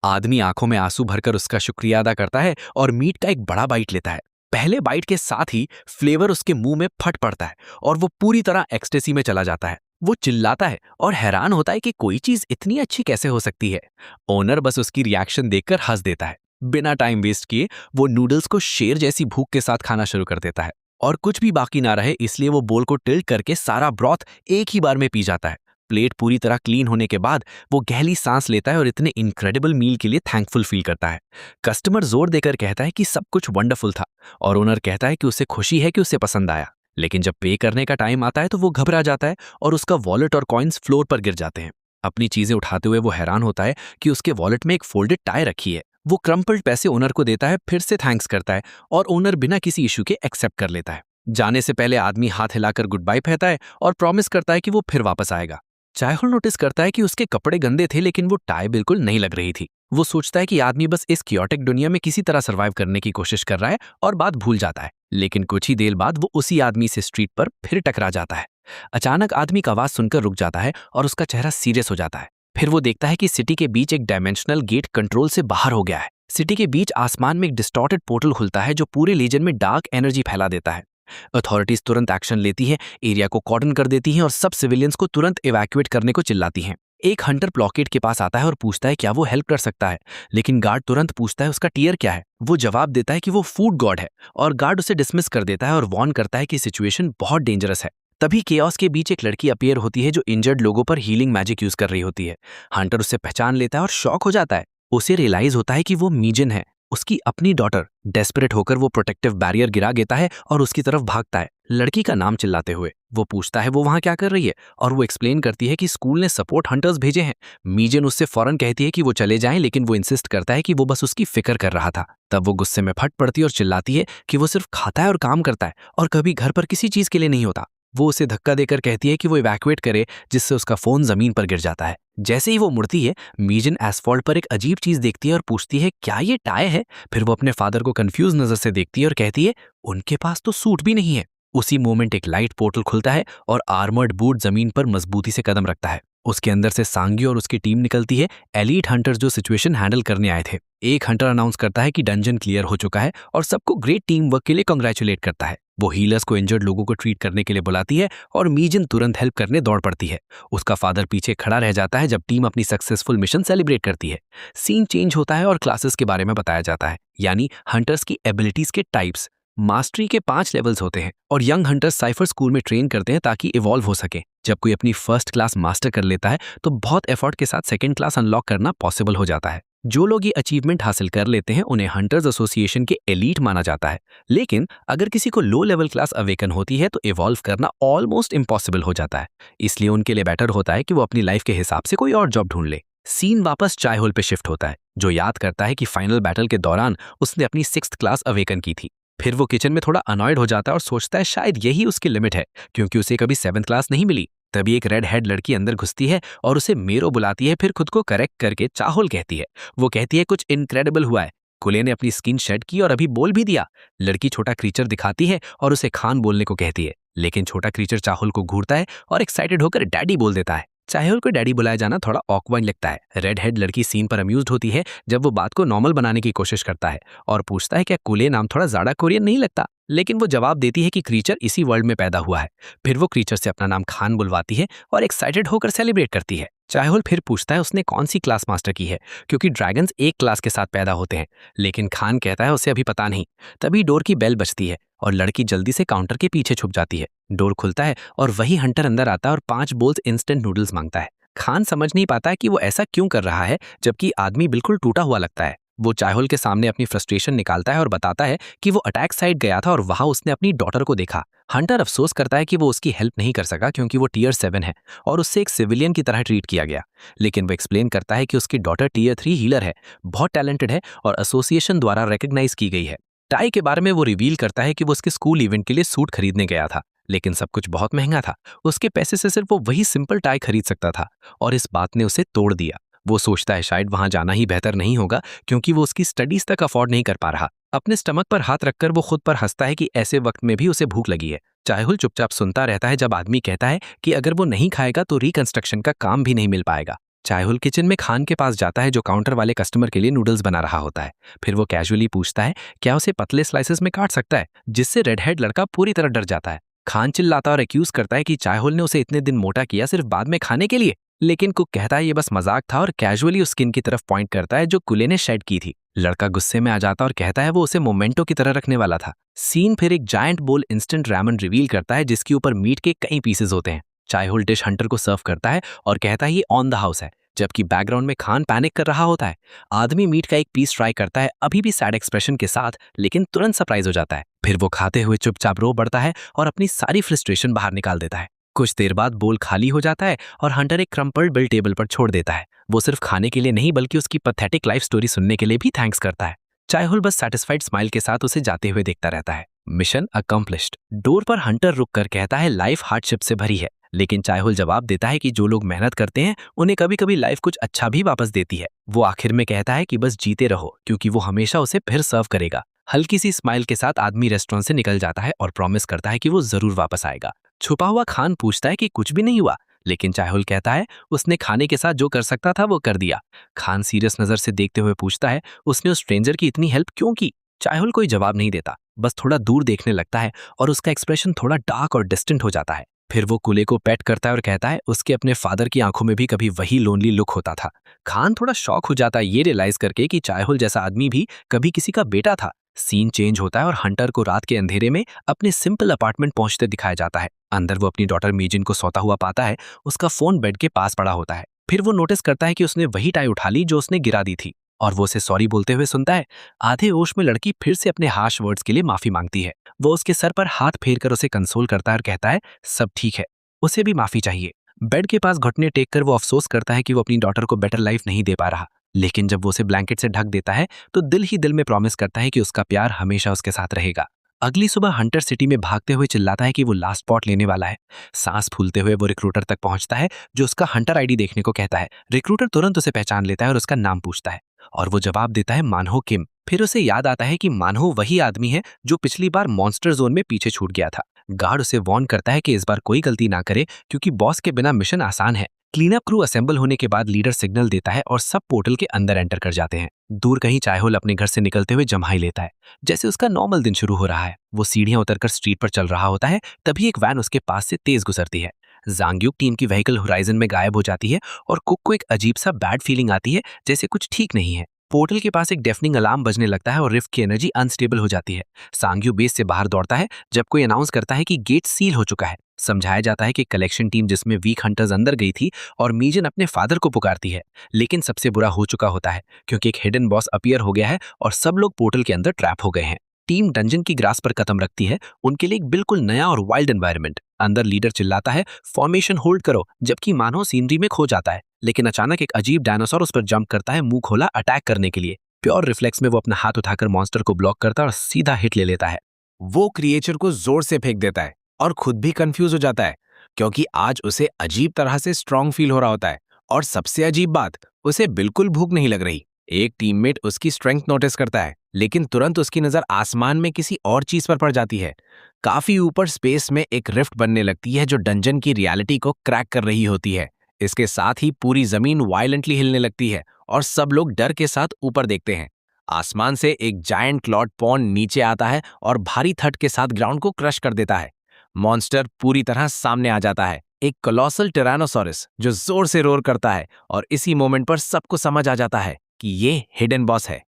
आदमी आंखों में आंसू भरकर उसका शुक्रिया अदा करता है और मीट का एक बड़ा बाइट लेता है। पहले बाइट के साथ ही फ्लेवर उसके मुंह में फट पड़ता है और वो पूरी तरह एक्सटेसी में चला जाता है। वो चिल्लाता है और हैरान होता है कि कोई चीज इतनी अच्छी कैसे हो सकती है। ओनर बस उसकी रिएक्शन देखकर हंस देता है। बिना टाइम वेस्ट किए वो नूडल्स को शेर जैसी भूख के साथ खाना शुरू कर देता है और कुछ भी बाकी ना रहे इसलिए वो बोल को टिल्ट करके सारा ब्रॉथ एक ही बार में पी जाता है। प्लेट पूरी तरह क्लीन होने के बाद वो गहरी सांस लेता है और इतने इनक्रेडिबल मील के लिए थैंकफुल फील करता है। कस्टमर जोर देकर कहता है कि सब कुछ वंडरफुल था और ओनर कहता है कि उसे खुशी है कि उसे पसंद आया, लेकिन जब पे करने का टाइम आता है तो वो घबरा जाता है और उसका वॉलेट और कॉइन्स फ्लोर पर गिर जाते हैं। अपनी चीजें उठाते हुए वो हैरान होता है कि उसके वॉलेट में एक फोल्डेड टाई रखी है। वो क्रम्पल्ड पैसे ओनर को देता है, फिर से थैंक्स करता है और ओनर बिना किसी इशू के एक्सेप्ट कर लेता है। जाने से पहले आदमी हाथ हिलाकर गुड बाय कहता है और प्रॉमिस करता है कि वो फिर वापस आएगा। चायहुल नोटिस करता है कि उसके कपड़े गंदे थे लेकिन वो टाई बिल्कुल नहीं लग रही थी। वो सोचता है कि आदमी बस इस क्योटिक दुनिया में किसी तरह सर्वाइव करने की कोशिश कर रहा है और बात भूल जाता है, लेकिन कुछ ही देर बाद वो उसी आदमी से स्ट्रीट पर फिर टकरा जाता है। अचानक आदमी का आवाज सुनकर रुक जाता है और उसका चेहरा सीरियस हो जाता है। फिर वो देखता है कि सिटी के बीच एक डायमेंशनल गेट कंट्रोल से बाहर हो गया है। सिटी के बीच आसमान में एक डिस्टॉर्टेड पोर्टल खुलता है जो पूरे रीजन में डार्क एनर्जी फैला देता है। अथॉरिटीज तुरंत एक्शन लेती है, एरिया को कॉर्डन कर देती हैं और सब सिविलियंस को तुरंत इवैक्यूएट करने को चिल्लाती हैं। एक हंटर ब्लॉकेड के पास आता है और पूछता है क्या वो हेल्प कर सकता है, लेकिन गार्ड तुरंत पूछता है उसका टियर क्या है। वो जवाब देता है कि वो फूड गॉड है और गार्ड उसे डिसमिस कर देता है और वार्न करता है कि सिचुएशन बहुत डेंजरस है। तभी केओस के बीच एक लड़की अपीयर होती है जो इंजर्ड लोगों पर हीलिंग मैजिक यूज कर रही होती है। हंटर उसे पहचान लेता है और शॉक हो जाता है। उसे रियलाइज होता है कि वो मीजन है, उसकी अपनी डॉटर। डेस्परेट होकर वो प्रोटेक्टिव बैरियर गिरा देता है और उसकी तरफ भागता है, लड़की का नाम चिल्लाते हुए। वो पूछता है वो वहां क्या कर रही है और वो एक्सप्लेन करती है कि स्कूल ने सपोर्ट हंटर्स भेजे हैं। मीजन उससे फौरन कहती है कि वो चले जाएं, लेकिन वो इंसिस्ट करता है कि वो बस उसकी फिक्र कर रहा था। तब वो गुस्से में फट पड़ती है और चिल्लाती है कि वो सिर्फ खाता है और काम करता है और कभी घर पर किसी चीज के लिए नहीं होता। वो उसे धक्का देकर कहती है कि वो इवैक्यूएट करे, जिससे उसका फोन जमीन पर गिर जाता है। जैसे ही वो मुड़ती है, मीजन एसफॉल्ट पर एक अजीब चीज देखती है और पूछती है क्या ये टाई है। फिर वो अपने फादर को कंफ्यूज नजर से देखती है और कहती है उनके पास तो सूट भी नहीं है। उसी मोमेंट एक लाइट पोर्टल खुलता है और आर्मर्ड बूट जमीन पर मजबूती से कदम रखता है। उसके अंदर से सांगी और उसकी टीम निकलती है, एलीट हंटर्स जो सिचुएशन हैंडल करने आए थे। एक हंटर अनाउंस करता है कि डंजन क्लियर हो चुका है और सबको ग्रेट टीम वर्क के लिए कांग्रेचुलेट करता है। वो हीलर्स को इंजर्ड लोगों को ट्रीट करने के लिए बुलाती है और मीजन तुरंत हेल्प करने दौड़ पड़ती है। उसका फादर पीछे खड़ा रह जाता है जब टीम अपनी सक्सेसफुल मिशन सेलिब्रेट करती है। सीन चेंज होता है और क्लासेस के बारे में बताया जाता है, यानी हंटर्स की एबिलिटीज के टाइप्स। मास्टरी के 5 लेवल्स होते हैं और यंग हंटर्स साइफर स्कूल में ट्रेन करते हैं ताकि इवॉल्व हो सके। जब कोई अपनी फर्स्ट क्लास मास्टर कर लेता है तो बहुत एफर्ट के साथ सेकंड क्लास अनलॉक करना पॉसिबल हो जाता है। जो लोग ये अचीवमेंट हासिल कर लेते हैं उन्हें हंटर्स एसोसिएशन के एलीट माना जाता है, लेकिन अगर किसी को लो लेवल क्लास अवेकन होती है तो इवॉल्व करना ऑलमोस्ट इम्पॉसिबल हो जाता है। इसलिए उनके लिए बेटर होता है कि वो अपनी लाइफ के हिसाब से कोई और जॉब ढूंढ ले। सीन वापस चायहोल पे शिफ्ट होता है, जो याद करता है कि फाइनल बैटल के दौरान उसने अपनी 6th क्लास अवेकन की थी। फिर वो किचन में थोड़ा अनॉयड हो जाता है और सोचता है शायद यही उसकी लिमिट है, क्योंकि उसे कभी 7th क्लास नहीं मिली। तभी एक रेड हेड लड़की अंदर घुसती है और उसे मेरो बुलाती है, फिर खुद को करेक्ट करके चाहुल कहती है। वो कहती है कुछ इनक्रेडिबल हुआ है, कुले ने अपनी स्किन शेड की और अभी बोल भी दिया। लड़की छोटा क्रीचर दिखाती है और उसे खान बोलने को कहती है। लेकिन छोटा क्रीचर चाहुल को घूरता है और एक्साइटेड होकर डैडी बोल देता है। चाहुल को डैडी बुलाया जाना थोड़ा ऑकवर्ड लगता है। रेड हेड लड़की सीन पर अम्यूज्ड होती है जब वो बात को नॉर्मल बनाने की कोशिश करता है और पूछता है क्या कुले नाम थोड़ा ज़्यादा कोरियन नहीं लगता, लेकिन वो जवाब देती है कि क्रीचर इसी वर्ल्ड में पैदा हुआ है। फिर वो क्रीचर से अपना नाम खान बुलवाती है और एक्साइटेड होकर सेलिब्रेट करती है। चाहुल फिर पूछता है उसने कौन सी क्लास मास्टर की है, क्योंकि ड्रैगन्स एक क्लास के साथ पैदा होते हैं, लेकिन खान कहता है उसे अभी पता नहीं। तभी डोर की बेल बजती है और लड़की जल्दी से काउंटर के पीछे छुप जाती है। डोर खुलता है और वही हंटर अंदर आता है और 5 बोल्स इंस्टेंट नूडल्स मांगता है। खान समझ नहीं पाता कि वो ऐसा क्यों कर रहा है, जबकि आदमी बिल्कुल टूटा हुआ लगता है। वो चाहुल के सामने अपनी फ्रस्ट्रेशन निकालता है और बताता है कि वो अटैक साइड गया था और वहां उसने अपनी डॉटर को देखा। हंटर अफसोस करता है कि वो उसकी हेल्प नहीं कर सका क्योंकि वो टीयर 7 है और उससे एक सिविलियन की तरह ट्रीट किया गया, लेकिन वो एक्सप्लेन करता है कि उसकी डॉटर टीयर 3 हीलर है, बहुत टैलेंटेड है और एसोसिएशन द्वारा रिकॉग्नाइज की गई है। टाई के बारे में वो रिवील करता है कि वो उसके स्कूल इवेंट के लिए सूट खरीदने गया था, लेकिन सब कुछ बहुत महंगा था। उसके पैसे से सिर्फ वो वही सिंपल टाई खरीद सकता था और इस बात ने उसे तोड़ दिया। वो सोचता है शायद वहां जाना ही बेहतर नहीं होगा क्योंकि वो उसकी स्टडीज तक अफोर्ड नहीं कर पा रहा। अपने स्टमक पर हाथ रखकर वो खुद पर हंसता है कि ऐसे वक्त में भी उसे भूख लगी है। चाहुल चुपचाप सुनता रहता है जब आदमी कहता है कि अगर वो नहीं खाएगा तो रिकंस्ट्रक्शन का काम भी नहीं मिल पाएगा। चाहुल किचन में खान के पास जाता है जो काउंटर वाले कस्टमर के लिए नूडल्स बना रहा होता है। फिर वो कैजुअली पूछता है क्या उसे पतले स्लाइसेस में काट सकता है, जिससे रेड हेड लड़का पूरी तरह डर जाता है। खान चिल्लाता और एक्यूज करता है कि चाहुल ने उसे इतने दिन मोटा किया सिर्फ बाद में खाने के लिए, लेकिन कुक कहता है ये बस मजाक था और कैजुअली उस स्किन की तरफ पॉइंट करता है जो कुले ने शेड की थी। लड़का गुस्से में आ जाता और कहता है वो उसे मोमेंटो की तरह रखने वाला था। सीन फिर एक जायंट बोल इंस्टेंट रैमन रिवील करता है जिसके ऊपर मीट के कई पीसेस होते हैं। चाहुल डिश हंटर को सर्व करता है और कहता है ये ऑन द हाउस है, जबकि बैकग्राउंड में खान पैनिक कर रहा होता है। आदमी मीट का एक पीस ट्राई करता है, अभी भी सैड एक्सप्रेशन के साथ, लेकिन तुरंत सरप्राइज हो जाता है। फिर वो खाते हुए चुपचाप रो पड़ता है और अपनी सारी फ्रस्ट्रेशन बाहर निकाल देता है। कुछ देर बाद बोल खाली हो जाता है और हंटर एक क्रम्पल्ड बिल टेबल पर छोड़ देता है। वो सिर्फ खाने के लिए नहीं बल्कि उसकी पैथेटिक लाइफ स्टोरी सुनने के लिए भी थैंक्स करता है। चाहुल बस सैटिस्फाइड स्माइल के साथ उसे जाते हुए देखता रहता है। Mission accomplished. डोर पर हंटर रुककर कहता है लाइफ हार्डशिप से भरी है, लेकिन चाहुल जवाब देता है कि जो लोग मेहनत करते हैं उन्हें कभी कभी लाइफ कुछ अच्छा भी वापस देती है। वो आखिर में कहता है कि बस जीते रहो क्योंकि वो हमेशा उसे फिर सर्व करेगा। हल्की सी स्माइल के साथ आदमी रेस्टोरेंट से निकल जाता है और प्रॉमिस करता है कि वो जरूर वापस आएगा। छुपा हुआ खान पूछता है कि कुछ भी नहीं हुआ, लेकिन चाहुल कहता है उसने खाने के साथ जो कर सकता था वो कर दिया। खान सीरियस नजर से देखते हुए पूछता है उसने उस स्ट्रेंजर की इतनी हेल्प क्यों की। चाहुल कोई जवाब नहीं देता, बस थोड़ा दूर देखने लगता है और उसका एक्सप्रेशन थोड़ा डार्क और डिस्टेंट हो जाता है। फिर वो कुले को पेट करता है और कहता है उसके अपने फादर की आंखों में भी कभी वही लोनली लुक होता था। खान थोड़ा शॉक हो जाता है ये रियलाइज करके कि चाहुल जैसा आदमी भी कभी किसी का बेटा था। सीन चेंज होता है और हंटर को रात के अंधेरे में अपने सिंपल अपार्टमेंट पहुंचते दिखाया जाता है। अंदर वो अपनी डॉटर मीजिन को सोता हुआ पाता है। उसका फोन बेड के पास पड़ा होता है। फिर वो नोटिस करता है कि उसने वही टाई उठा ली जो उसने गिरा दी थी और वो उसे सॉरी बोलते हुए सुनता है। आधे होश में लड़की फिर से अपने हार्श वर्ड्स के लिए माफी मांगती है। वो उसके सर पर हाथ फेर कर उसे कंसोल करता है और कहता है सब ठीक है, उसे भी माफी चाहिए। बेड के पास घुटने टेक कर वो अफसोस करता है कि वो अपनी डॉटर को बेटर लाइफ नहीं दे पा रहा, लेकिन जब वो उसे ब्लैंकेट से ढक देता है तो दिल ही दिल में प्रॉमिस करता है कि उसका प्यार हमेशा उसके साथ रहेगा। अगली सुबह हंटर सिटी में भागते हुए चिल्लाता है कि वो लास्ट स्पॉट लेने वाला है। सांस फूलते हुए वो रिक्रूटर तक पहुंचता है जो उसका हंटर आईडी देखने को कहता है। रिक्रूटर तुरंत उसे पहचान लेता है और उसका नाम पूछता है और वो जवाब देता है मानहो किम। फिर उसे याद आता है कि मानहो वही आदमी है जो पिछली बार मॉन्स्टर जोन में पीछे छूट गया था। गार्ड उसे वार्न करता है कि इस बार कोई गलती ना करे क्योंकि बॉस के बिना मिशन आसान है। क्लीनअप क्रू असेंबल होने के बाद लीडर सिग्नल देता है और सब पोर्टल के अंदर एंटर कर जाते हैं। दूर कहीं चाहुल अपने घर से निकलते हुए जम्हाई लेता है, जैसे उसका नॉर्मल दिन शुरू हो रहा है। वो सीढ़ियां उतरकर स्ट्रीट पर चल रहा होता है, तभी एक वैन उसके पास से तेज गुजरती है। जांग्यूक टीम की व्हीकल होराइजन में गायब हो जाती है और कुक को एक अजीब सा बैड फीलिंग आती है, जैसे कुछ ठीक नहीं है। पोर्टल के पास एक डेफनिंग अलार्म बजने लगता है और रिफ्ट की एनर्जी अनस्टेबल हो जाती है। सांग्यू बेस से बाहर दौड़ता है जब कोई अनाउंस करता है कि गेट सील हो चुका है। समझाया जाता है कि कलेक्शन टीम जिसमें वीक हंटर्स अंदर गई थी और मीजन अपने फादर को पुकारती है, लेकिन सबसे बुरा हो चुका होता है क्योंकि एक हिडन बॉस अपीयर हो गया है और सब लोग पोर्टल के अंदर ट्रैप हो गए हैं। टीम डंजन की ग्रास पर कदम रखती है, उनके लिए एक बिल्कुल नया और वाइल्ड एनवायरनमेंट। अंदर लीडर चिल्लाता है फॉर्मेशन होल्ड करो, जबकि मानो सीनरी में खो जाता है, लेकिन अचानक एक अजीब डायनासोर उस पर जंप करता है मुंह खोला अटैक करने के लिए। प्योर रिफ्लेक्स में वो अपना हाथ उठाकर मॉन्स्टर को ब्लॉक करता है और सीधा हिट ले लेता है। वो क्रिएचर को जोर से फेंक देता है और खुद भी कंफ्यूज हो जाता है क्योंकि आज उसे अजीब तरह से स्ट्रांग फील हो रहा होता है और सबसे अजीब बात, उसे बिल्कुल भूख नहीं लग रही। एक टीममेट उसकी स्ट्रेंथ नोटिस करता है, लेकिन तुरंत उसकी नजर आसमान में किसी और चीज पर पड़ जाती है। काफी ऊपर स्पेस में एक रिफ्ट बनने लगती है जो डंजन की रियलिटी को क्रैक कर रही होती है। इसके साथ ही पूरी जमीन वायलेंटली हिलने लगती है और सब लोग डर के साथ ऊपर देखते हैं। आसमान से एक जायंट क्लॉड पॉन नीचे आता है और भारी थट के साथ ग्राउंड को क्रश कर देता है। मॉन्स्टर पूरी तरह सामने आ जाता है, एक कोलोसल टिरानोसॉरस जो जोर से रोर करता है, और इसी मोमेंट पर सबको समझ आ जाता है कि ये हिडन बॉस है।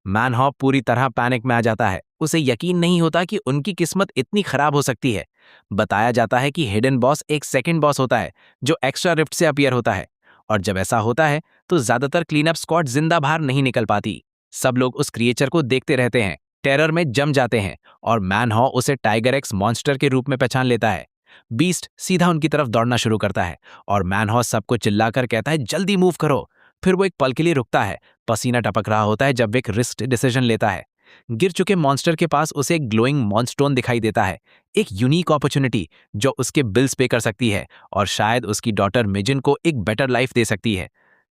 मैनहॉक पूरी तरह पैनिक में आ जाता है। उसे यकीन नहीं होता कि उनकी किस्मत इतनी खराब हो सकती है। बताया जाता है कि हिडन बॉस एक सेकंड बॉस होता है जो एक्स्ट्रा रिफ्ट से अपीयर होता है, और जब ऐसा होता है तो ज्यादातर क्लीनअप स्क्वाड जिंदा बाहर नहीं निकल पाती। सब लोग उस क्रिएचर को देखते रहते हैं, टेरर में जम जाते हैं, और मैनहॉ उसे टाइगर एक्स मॉन्स्टर के रूप में पहचान लेता है। बीस्ट सीधा उनकी तरफ दौड़ना शुरू करता है और मैनहॉ सबको चिल्लाकर कहता है, जल्दी मूव करो। फिर वो एक पल के लिए रुकता है, पसीना टपक रहा होता है जब एक रिस्क डिसीजन लेता है। गिर चुके मॉन्स्टर के पास उसे एक ग्लोइंग मॉन्स्टोन दिखाई देता है, एक यूनिक अपॉर्चुनिटी जो उसके बिल्स पे कर सकती है और शायद उसकी डॉटर मिजिन को एक बेटर लाइफ दे सकती है।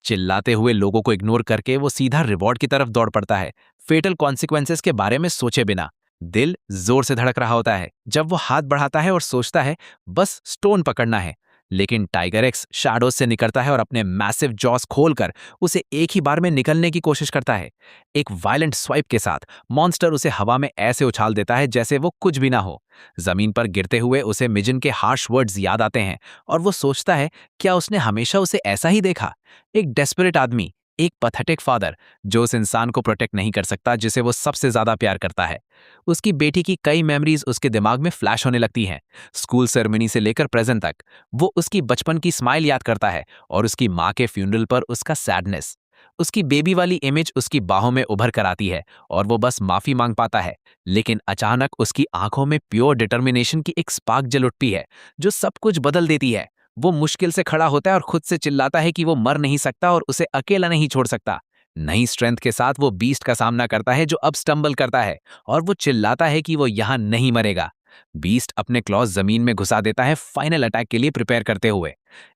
चिल्लाते हुए लोगों को इग्नोर करके वो सीधा रिवॉर्ड की तरफ दौड़ पड़ता है, फेटल कॉन्सिक्वेंसेस के बारे में सोचे बिना। दिल जोर से धड़क रहा होता है जब वो हाथ बढ़ाता है और सोचता है बस स्टोन पकड़ना है, लेकिन टाइगर एक्स शैडोज से निकलता है और अपने मैसिव जॉस खोलकर उसे एक ही बार में निकलने की कोशिश करता है। एक वायलेंट स्वाइप के साथ मॉन्स्टर उसे हवा में ऐसे उछाल देता है जैसे वो कुछ भी ना हो। जमीन पर गिरते हुए उसे मिजन के हार्श वर्ड्स याद आते हैं और वो सोचता है, क्या उसने हमेशा उसे ऐसा ही देखा? एक डेस्परेट आदमी, एक पैथेटिक फादर जो उस इंसान को प्रोटेक्ट नहीं कर सकता जिसे वो सबसे ज्यादा प्यार करता है। उसकी बेटी की कई मेमोरीज उसके दिमाग में फ्लैश होने लगती हैं, स्कूल सेरेमनी से लेकर प्रेजेंट तक। वो उसकी बचपन की स्माइल याद करता है और उसकी माँ के फ्यूनरल पर उसका सैडनेस। उसकी बेबी वाली इमेज उसकी बाहों में उभर कर आती है और वो बस माफी मांग पाता है, लेकिन अचानक उसकी आंखों में प्योर डिटर्मिनेशन की एक स्पार्क जल उठती है जो सब कुछ बदल देती है। वो मुश्किल से खड़ा होता है और खुद से चिल्लाता है कि वो मर नहीं सकता और उसे अकेला नहीं छोड़ सकता। नई स्ट्रेंथ के साथ वो बीस्ट का सामना करता है जो अब स्टंबल करता है, और वो चिल्लाता है कि वो यहां नहीं मरेगा। बीस्ट अपने क्लॉज जमीन में घुसा देता है, फाइनल अटैक के लिए प्रिपेयर करते हुए।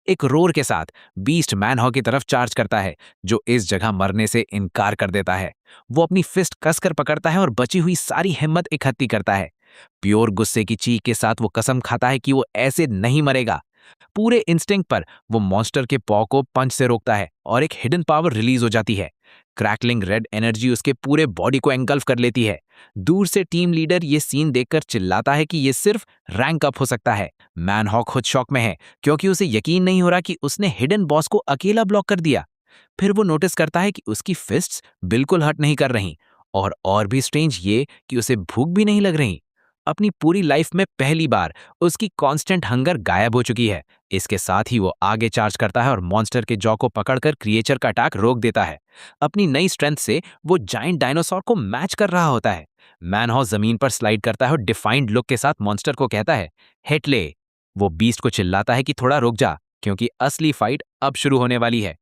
एक रोर के साथ बीस्ट मैनहॉ की तरफ चार्ज करता है जो इस जगह मरने से इनकार कर देता है। वो अपनी फिस्ट कसकर पकड़ता है और बची हुई सारी हिम्मत इकट्ठी करता है। प्योर गुस्से की चीख के साथ वो कसम खाता है कि वो ऐसे नहीं मरेगा। पूरे इंस्टिंक्ट पर वो मॉन्स्टर के पॉ को पंच से रोकता है और एक हिडन पावर रिलीज हो जाती है। क्रैकलिंग रेड एनर्जी उसके पूरे बॉडी को एंगल्फ कर लेती है। दूर से टीम लीडर ये सीन देखकर चिल्लाता है कि ये सिर्फ रैंक अप हो सकता है। मैनहॉक खुद शॉक में है क्योंकि उसे यकीन नहीं हो रहा कि उसने हिडन बॉस को अकेला ब्लॉक कर दिया। फिर वो नोटिस करता है कि उसकी फिस्ट्स बिल्कुल हर्ट नहीं कर रही, और भी स्ट्रेंज ये कि उसे भूख भी नहीं लग रही। अपनी पूरी लाइफ में पहली बार उसकी कांस्टेंट हंगर गायब हो चुकी है। इसके साथ ही वो आगे चार्ज करता है और मॉन्स्टर के जॉ को पकड़कर क्रिएचर का अटैक रोक देता है। अपनी नई स्ट्रेंथ से वो जायंट डायनासोर को मैच कर रहा होता है। मैनहॉ जमीन पर स्लाइड करता है और डिफाइंड लुक के साथ मॉन्स्टर को कहता है, हेटले। वो बीस्ट को चिल्लाता है कि थोड़ा रुक जा, क्योंकि असली फाइट अब शुरू होने वाली है।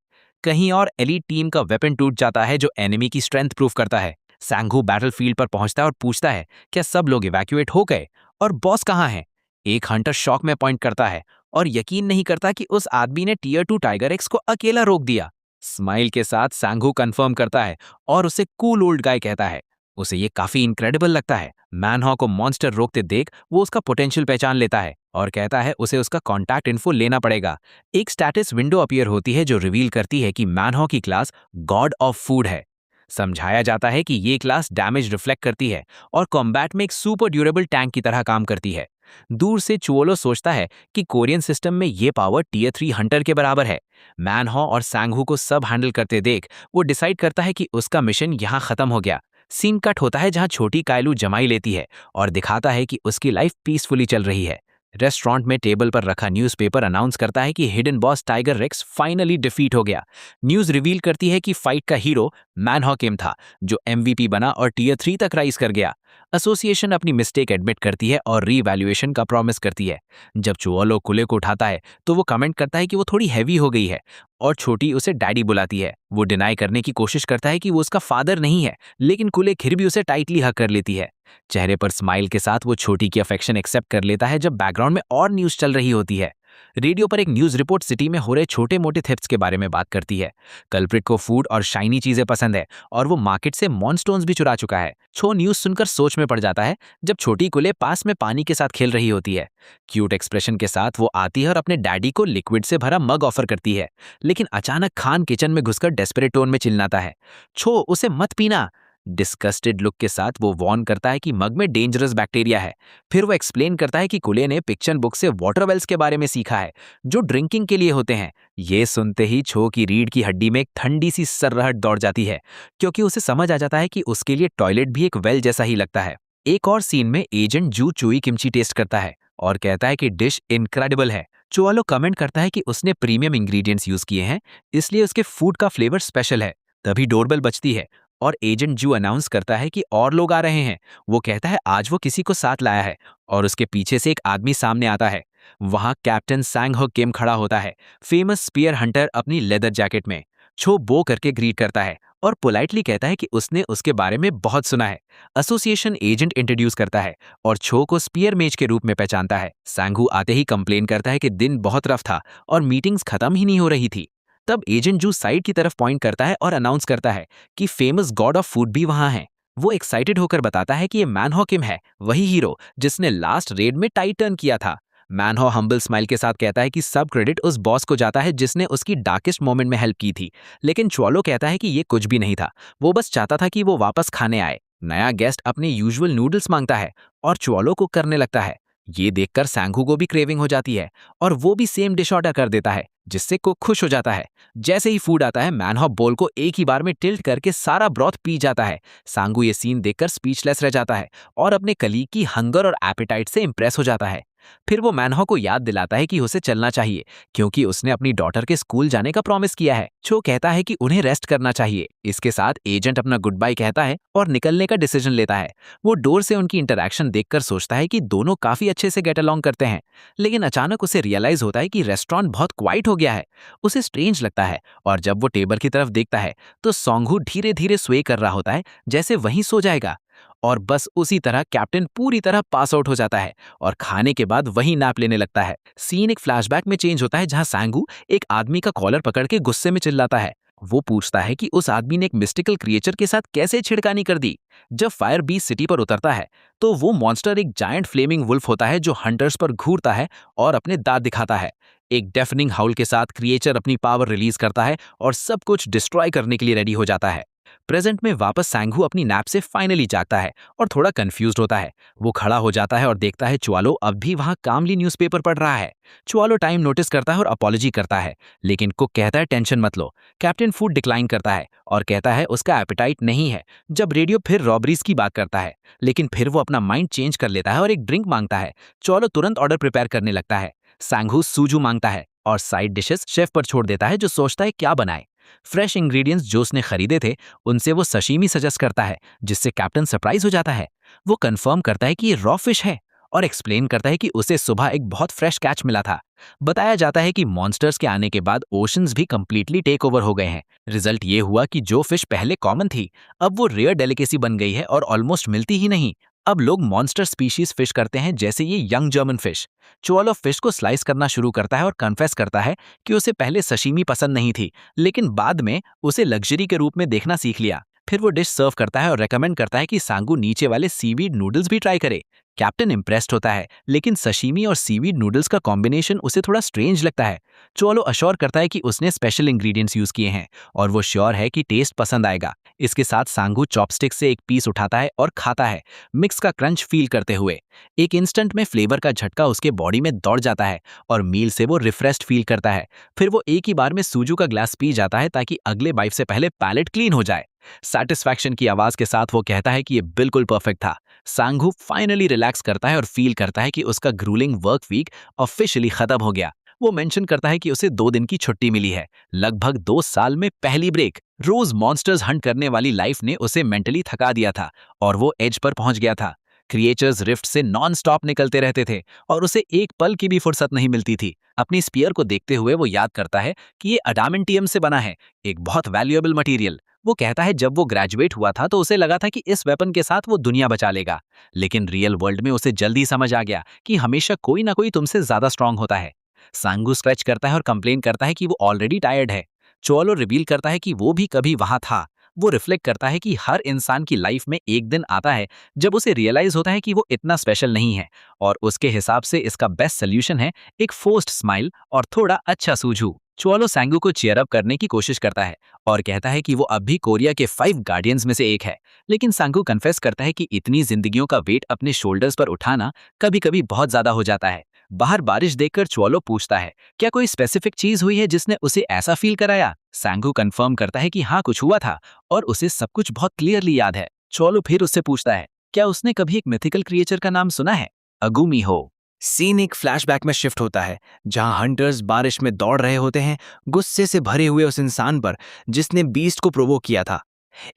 कहीं और एलीट टीम का वेपन टूट जाता है जो एनिमी की स्ट्रेंथ प्रूफ करता है। सैंघू बैटलफील्ड पर पहुंचता है और पूछता है, क्या सब लोग इवैक्यूएट हो गए और बॉस कहां है? एक हंटर शॉक में पॉइंट करता है और यकीन नहीं करता कि उस आदमी ने टीयर 2 टाइगर एक्स को अकेला रोक दिया। स्माइल के साथ सैंघू कंफर्म करता है और उसे कूल ओल्ड गाय कहता है। उसे ये काफी इनक्रेडिबल लगता है। मैनहॉ को मॉन्स्टर रोकते देख वो उसका पोटेंशियल पहचान लेता है और कहता है उसे उसका कॉन्टैक्ट इन्फो लेना पड़ेगा। एक स्टेटस विंडो अपीयर होती है जो रिवील करती है कि मैनहॉ की क्लास गॉड ऑफ फूड है। समझाया जाता है कि ये क्लास डैमेज रिफ्लेक्ट करती है और कॉम्बैट में एक सुपर ड्यूरेबल टैंक की तरह काम करती है। दूर से चुओलो सोचता है कि कोरियन सिस्टम में ये पावर टीयर 3 हंटर के बराबर है। मैनहॉ और सैंघू को सब हैंडल करते देख वो डिसाइड करता है कि उसका मिशन यहाँ खत्म हो गया। सीन कट होता है जहाँ छोटी कायलू जमाई लेती है और दिखाता है कि उसकी लाइफ पीसफुली चल रही है। रेस्टोरेंट में टेबल पर रखा न्यूज़पेपर अनाउंस करता है कि hidden boss Tiger Rex finally defeat हो गया। न्यूज़ रिवील करती है कि फाइट का हीरो मैनहॉ किम था जो एमवीपी बना और टीयर 3 तक राइज कर गया। एसोसिएशन अपनी मिस्टेक एडमिट करती है और रीवैल्यूएशन का प्रॉमिस करती है। जब चुओलो कुले को उठाता है तो वो कमेंट करता है कि वो थोड़ी हैवी हो गई है और छोटी उसे डैडी बुलाती है। वो डिनाई करने की कोशिश करता है कि वो उसका फादर नहीं है, लेकिन कुले फिर भी उसे टाइटली हक कर लेती है। चेहरे पर स्माइल के साथ वो छोटी की अफेक्शन एक्सेप्ट कर लेता है जब बैकग्राउंड में और न्यूज़ चल रही होती है। रेडियो पर एक न्यूज रिपोर्ट सिटी में हो रहे छोटे मोटे थेफ्ट्स के बारे में बात करती है। कल्प्रिट को फूड और शाइनी चीजें पसंद है और वो मार्केट से मॉनस्टोन्स भी चुरा चुका है। छो न्यूज सुनकर सोच में पड़ जाता है जब छोटी कुले पास में पानी के साथ खेल रही होती है। क्यूट एक्सप्रेशन के साथ वो आती है और अपने डैडी को लिक्विड से भरा मग ऑफर करती है, लेकिन अचानक खान किचन में घुसकर डेस्परेट टोन में चिल्लाता है, छो उसे मत पीना। डिस्गस्टेड लुक के साथ वो वार्न करता है कि मग में डेंजरस बैक्टीरिया है। फिर वो एक्सप्लेन करता है कि कुले ने पिक्चर बुक से वाटर वेल्स के बारे में सीखा है जो ड्रिंकिंग के लिए होते हैं। ये सुनते ही छो की रीढ़ की हड्डी में एक ठंडी सी सर्राहट दौड़ जाती है, क्योंकि उसे समझ आ जाता है कि उसके लिए टॉयलेट भी एक वेल जैसा ही लगता है। एक और सीन में एजेंट जू चुई किमची टेस्ट करता है और कहता है कि डिश इनक्रेडिबल है। चुआलो कमेंट करता है कि उसने प्रीमियम इंग्रेडिएंट्स यूज किए हैं, इसलिए उसके फूड का फ्लेवर स्पेशल है। तभी डोरबेल बजती है और एजेंट जू अनाउंस करता है कि और लोग आ रहे हैं। वो कहता है आज वो किसी को साथ लाया है और उसके पीछे से एक आदमी सामने आता है। वहां कैप्टन सैंग हो किम खड़ा होता है, फेमस स्पीयर हंटर अपनी लेदर जैकेट में। छो बो करके ग्रीट करता है और पोलाइटली कहता है कि उसने उसके बारे में बहुत सुना है। एसोसिएशन एजेंट इंट्रोड्यूस करता है और छो को स्पीयर मेज के रूप में पहचानता है। सैंगू आते ही कंप्लेन करता है कि दिन बहुत रफ था और मीटिंग्स खत्म ही नहीं हो रही थी। तब एजेंट जू साइड की तरफ पॉइंट करता है और अनाउंस करता है कि फेमस गॉड ऑफ फूड भी वहां है। वो एक्साइटेड होकर बताता है कि ये मैनहो किम है, वही हीरो जिसने लास्ट रेड में टाइट टर्न किया था। मैनहो हम्बल स्माइल के साथ कहता है कि सब क्रेडिट उस बॉस को जाता है जिसने उसकी डार्केस्ट मोमेंट में हेल्प की थी, लेकिन चुआलो कहता है कि ये कुछ भी नहीं था, वो बस चाहता था कि वो वापस खाने आए। नया गेस्ट अपने यूजुअल नूडल्स मांगता है और चुआलो कुक करने लगता है। ये देखकर सैंगू को भी क्रेविंग हो जाती है और वो भी सेम डिश ऑर्डर कर देता है, जिससे कुक खुश हो जाता है। जैसे ही फूड आता है मैनहॉप बोल को एक ही बार में टिल्ट करके सारा ब्रॉथ पी जाता है। सांगू ये सीन देखकर स्पीचलेस रह जाता है और अपने कलीग की हंगर और एपेटाइट से इंप्रेस हो जाता है। फिर वो मैनहो को याद दिलाता है कि उसे चलना चाहिए क्योंकि उसने अपनी डॉटर के स्कूल जाने का प्रॉमिस किया है। छो कहता है कि उन्हें रेस्ट करना चाहिए। इसके साथ एजेंट अपना गुड बाय कहता है और निकलने का डिसीजन लेता है। वो डोर से उनकी इंटरैक्शन देखकर सोचता है कि दोनों काफी अच्छे से गेट अलॉन्ग करते हैं, लेकिन अचानक उसे रियलाइज होता है कि रेस्टोरेंट बहुत क्वाइट हो गया है। उसे स्ट्रेंज लगता है और जब वो टेबल की तरफ देखता है तो सोंगहू धीरे धीरे स्वे कर रहा होता है, जैसे वहीं सो जाएगा। और बस उसी तरह कैप्टन पूरी तरह पास आउट हो जाता है और खाने के बाद वहीं नैप लेने लगता है। सीन एक फ्लैशबैक में चेंज होता है जहां सांगू एक आदमी का कॉलर पकड़ के गुस्से में चिल्लाता है। वो पूछता है कि उस आदमी ने एक मिस्टिकल क्रिएचर के साथ कैसे छिड़कानी कर दी। जब फायर बीस्ट सिटी पर उतरता है तो वो मॉन्स्टर एक जायंट फ्लेमिंग वुल्फ होता है जो हंटर्स पर घूरता है और अपने दांत दिखाता है। एक डेफनिंग हाउल के साथ क्रिएचर अपनी पावर रिलीज करता है और सब कुछ डिस्ट्रॉय करने के लिए रेडी हो जाता है। प्रेजेंट में वापस सैंगहू अपनी नैप से फाइनली जागता है और थोड़ा कंफ्यूज्ड होता है। वो खड़ा हो जाता है और देखता है चुआलो अब भी वहां कामली न्यूज़पेपर पढ़ रहा है। चुआलो टाइम नोटिस करता है और अपॉलॉजी करता है, लेकिन कुक कहता है टेंशन मत लो। कैप्टन फूड डिक्लाइन करता है और कहता है उसका एपेटाइट नहीं है। जब रेडियो फिर रॉबरीज की बात करता है, लेकिन फिर वो अपना माइंड चेंज कर लेता है और एक ड्रिंक मांगता है। चुआलो तुरंत ऑर्डर प्रिपेयर करने लगता है। सैंगहू सूजू मांगता है और साइड डिशेस शेफ पर छोड़ देता है जो सोचता है क्या बनाए। फ्रेश इंग्रेडिएंट्स जो उसने खरीदे थे उनसे वो सशीमी सजेस्ट करता है, जिससे कैप्टन सरप्राइज हो जाता है। वो कंफर्म करता है कि ये रॉ फिश है और एक्सप्लेन करता है कि उसे सुबह एक बहुत फ्रेश कैच मिला था। बताया जाता है कि मॉन्स्टर्स के आने के बाद ओशंस भी कंप्लीटली टेक ओवर हो गए हैं। रिजल्ट ये हुआ कि जो फिश पहले कॉमन थी अब वो रेयर डेलिकेसी बन गई है और ऑलमोस्ट मिलती ही नहीं। अब लोग मॉन्स्टर स्पीशीज फिश करते हैं, जैसे ये यंग जर्मन फिश। चुआलो फिश को स्लाइस करना शुरू करता है और कन्फेस करता है कि उसे पहले सशीमी पसंद नहीं थी, लेकिन बाद में उसे लग्जरी के रूप में देखना सीख लिया। फिर वो डिश सर्व करता है और रेकमेंड करता है कि सांगू नीचे वाले सीवीड नूडल्स भी ट्राई करे। कैप्टन इम्प्रेस्ड होता है, लेकिन सशीमी और सीवीड नूडल्स का कॉम्बिनेशन उसे थोड़ा स्ट्रेंज लगता है। चुआलो अश्योर करता है कि उसने स्पेशल इंग्रेडिएंट्स यूज किए हैं और वो श्योर है कि टेस्ट पसंद आएगा। इसके साथ सांगू चॉपस्टिक से एक पीस उठाता है और खाता है, मिक्स का क्रंच फील करते हुए। एक इंस्टेंट में फ्लेवर का झटका उसके बॉडी में दौड़ जाता है और मील से वो रिफ्रेश्ड फील करता है। फिर वो एक ही बार में सूजू का ग्लास पी जाता है ताकि अगले बाइट से पहले पैलेट क्लीन हो जाए। सैटिस्फैक्शन की आवाज के साथ वो कहता है कि ये बिल्कुल परफेक्ट था। सांगू फाइनली रिलैक्स करता है और फील करता है कि उसका ग्रूलिंग वर्क वीक ऑफिशियली खत्म हो गया। वो मेंशन करता है कि उसे 2 दिन की छुट्टी मिली है, लगभग 2 साल में पहली ब्रेक। रोज मॉन्स्टर्स हंट करने वाली लाइफ ने उसे मेंटली थका दिया था और वो एज पर पहुंच गया था। क्रिएचर्स रिफ्ट से नॉन स्टॉप निकलते रहते थे और उसे एक पल की भी फुर्सत नहीं मिलती थी। अपनी स्पीयर को देखते हुए वो याद करता है कि ये अडामेंटियम से बना है, एक बहुत वैल्यूएबल मटेरियल। वो कहता है जब वो ग्रेजुएट हुआ था तो उसे लगा था कि इस वेपन के साथ वो दुनिया बचा लेगा, लेकिन रियल वर्ल्ड में उसे जल्दी समझ आ गया कि हमेशा कोई ना कोई तुमसे ज्यादा स्ट्रांग होता है। सांगू स्ट्रेच करता है और कंप्लेन करता है कि वो ऑलरेडी टायर्ड है। चोलो रिवील करता है कि वो भी कभी वहां था। वो रिफ्लेक्ट करता है कि हर इंसान की लाइफ में एक दिन आता है जब उसे रियलाइज होता है कि वो इतना स्पेशल नहीं है, और उसके हिसाब से इसका बेस्ट सोल्यूशन है एक फोर्स्ड स्माइल और थोड़ा अच्छा सूझू। चोलो सांगू को चीयर अप करने की कोशिश करता है और कहता है कि वो अब भी कोरिया के 5 गार्डियंस में से एक है, लेकिन सांगू कन्फेस करता है कि इतनी जिंदगियों का वेट अपने शोल्डर्स पर उठाना कभी कभी बहुत ज्यादा हो जाता है। बाहर बारिश देखकर चोलो पूछता है, क्या कोई स्पेसिफिक चीज हुई है जिसने उसे ऐसा फील कराया? सांगू कंफर्म करता है कि हाँ, कुछ हुआ था और उसे सब कुछ बहुत क्लियरली याद है। चोलो फिर उससे पूछता है, क्या उसने कभी एक मिथिकल क्रिएचर का नाम सुना है? अगुमी हो। सीन एक फ्लैशबैक में शिफ्ट होता है, जहां हंटर्स बारिश में दौड़ रहे होते हैं, गुस्से से भरे हुए उस इंसान पर जिसने बीस्ट को प्रोवोक किया था।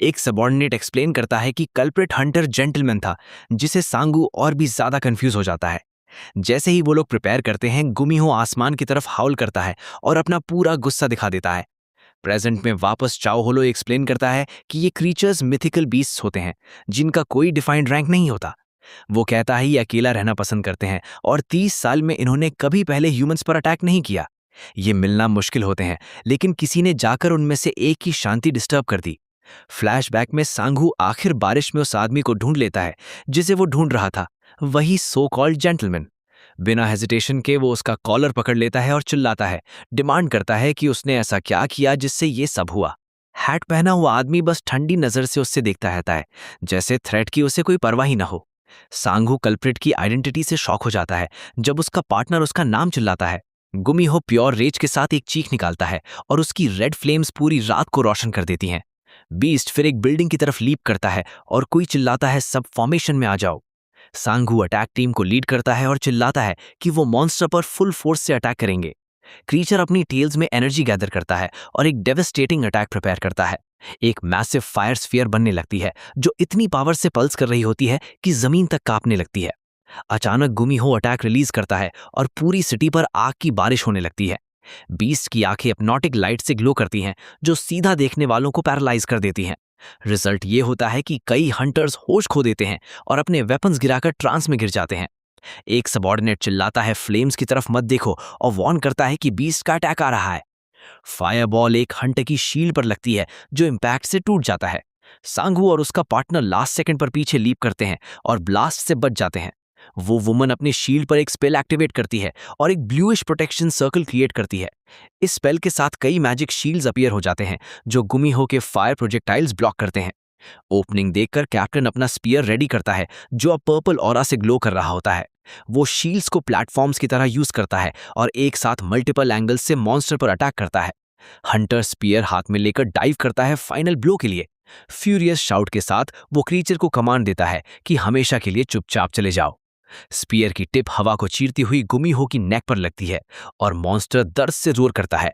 एक सबॉर्डिनेट एक्सप्लेन करता है कि कल्प्रिट हंटर जेंटलमैन था, जिसे सांगू और भी ज्यादा कंफ्यूज हो जाता है। जैसे ही वो लोग प्रिपेयर करते हैं, गुमिहो आसमान की तरफ हाउल करता है और अपना पूरा गुस्सा दिखा देता है। प्रेजेंट में वापस चाओ होलो एक्सप्लेन करता है कि ये क्रीचर्स मिथिकल बीस्ट्स होते हैं, जिनका कोई डिफाइंड रैंक नहीं होता। वो कहता है ये अकेला रहना पसंद करते हैं और 30 साल में इन्होंने कभी पहले ह्यूमंस पर अटैक नहीं किया। ये मिलना मुश्किल होते हैं, लेकिन किसी ने जाकर उनमें से एक की शांति डिस्टर्ब कर दी। फ्लैशबैक में सांगू आखिर बारिश में उस आदमी को ढूंढ लेता है जिसे वो ढूंढ रहा था, वही सो कॉल्ड जेंटलमैन। बिना हेजिटेशन के वो उसका कॉलर पकड़ लेता है और चिल्लाता है, डिमांड करता है कि उसने ऐसा क्या किया जिससे ये सब हुआ। हैट पहना हुआ आदमी बस ठंडी नजर से उससे देखता रहता है, जैसे थ्रेट की उसे कोई परवाह ही ना हो। सांगू कल्प्रिट की आइडेंटिटी से शॉक हो जाता है जब उसका पार्टनर उसका नाम चिल्लाता है। गुमिहो प्योर रेज के साथ एक चीख निकालता है और उसकी रेड फ्लेम्स पूरी रात को रोशन कर देती हैं। बीस्ट फिर एक बिल्डिंग की तरफ लीप करता है और कोई चिल्लाता है, सब फॉर्मेशन में आ जाओ। सांगू अटैक टीम को लीड करता है और चिल्लाता है कि वो मॉन्स्टर पर फुल फोर्स से अटैक करेंगे। क्रीचर अपनी टेल्स में एनर्जी गैदर करता है और एक डेवास्टेटिंग अटैक प्रिपेयर करता है। एक मैसिव फायर स्फीयर बनने लगती है जो इतनी पावर से पल्स कर रही होती है कि जमीन तक कांपने लगती है। अचानक गुमिहो अटैक रिलीज करता है और पूरी सिटी पर आग की बारिश होने लगती है। बीस्ट की आंखें हिप्नोटिक लाइट से ग्लो करती हैं, जो सीधा देखने वालों को पैरालाइज कर देती हैं। रिजल्ट ये होता है कि कई हंटर्स होश खो देते हैं और अपने वेपन्स गिराकर ट्रांस में गिर जाते हैं। एक सबॉर्डिनेट चिल्लाता है, फ्लेम्स की तरफ मत देखो, और वार्न करता है कि बीस्ट का अटैक आ रहा है। फायरबॉल एक हंटर की शील्ड पर लगती है जो इम्पैक्ट से टूट जाता है। सांगू और उसका पार्टनर लास्ट सेकंड पर पीछे लीप करते हैं और ब्लास्ट से बच जाते हैं। वो वुमन अपनी शील्ड पर एक स्पेल एक्टिवेट करती है और एक ब्लूइश प्रोटेक्शन सर्कल क्रिएट करती है। इस स्पेल के साथ कई मैजिक शील्ड्स अपीयर हो जाते हैं जो गुमिहो के फायर प्रोजेक्टाइल्स ब्लॉक करते हैं। ओपनिंग देखकर कैप्टन अपना स्पीयर रेडी करता है जो अब पर्पल ऑरा से ग्लो कर रहा होता है। वो शील्ड्स को प्लेटफॉर्म्स की तरह यूज करता है और एक साथ मल्टीपल एंगल्स से मॉन्स्टर पर अटैक करता है। हंटर स्पीयर हाथ में लेकर डाइव करता है फाइनल ब्लो के लिए। फ्यूरियस शाउट के साथ वो क्रीचर को कमांड देता है कि हमेशा के लिए चुपचाप चले जाओ। स्पीयर की टिप हवा को चीरती हुई गुमिहो की नेक पर लगती है और मॉन्स्टर दर्द से रोर करता है।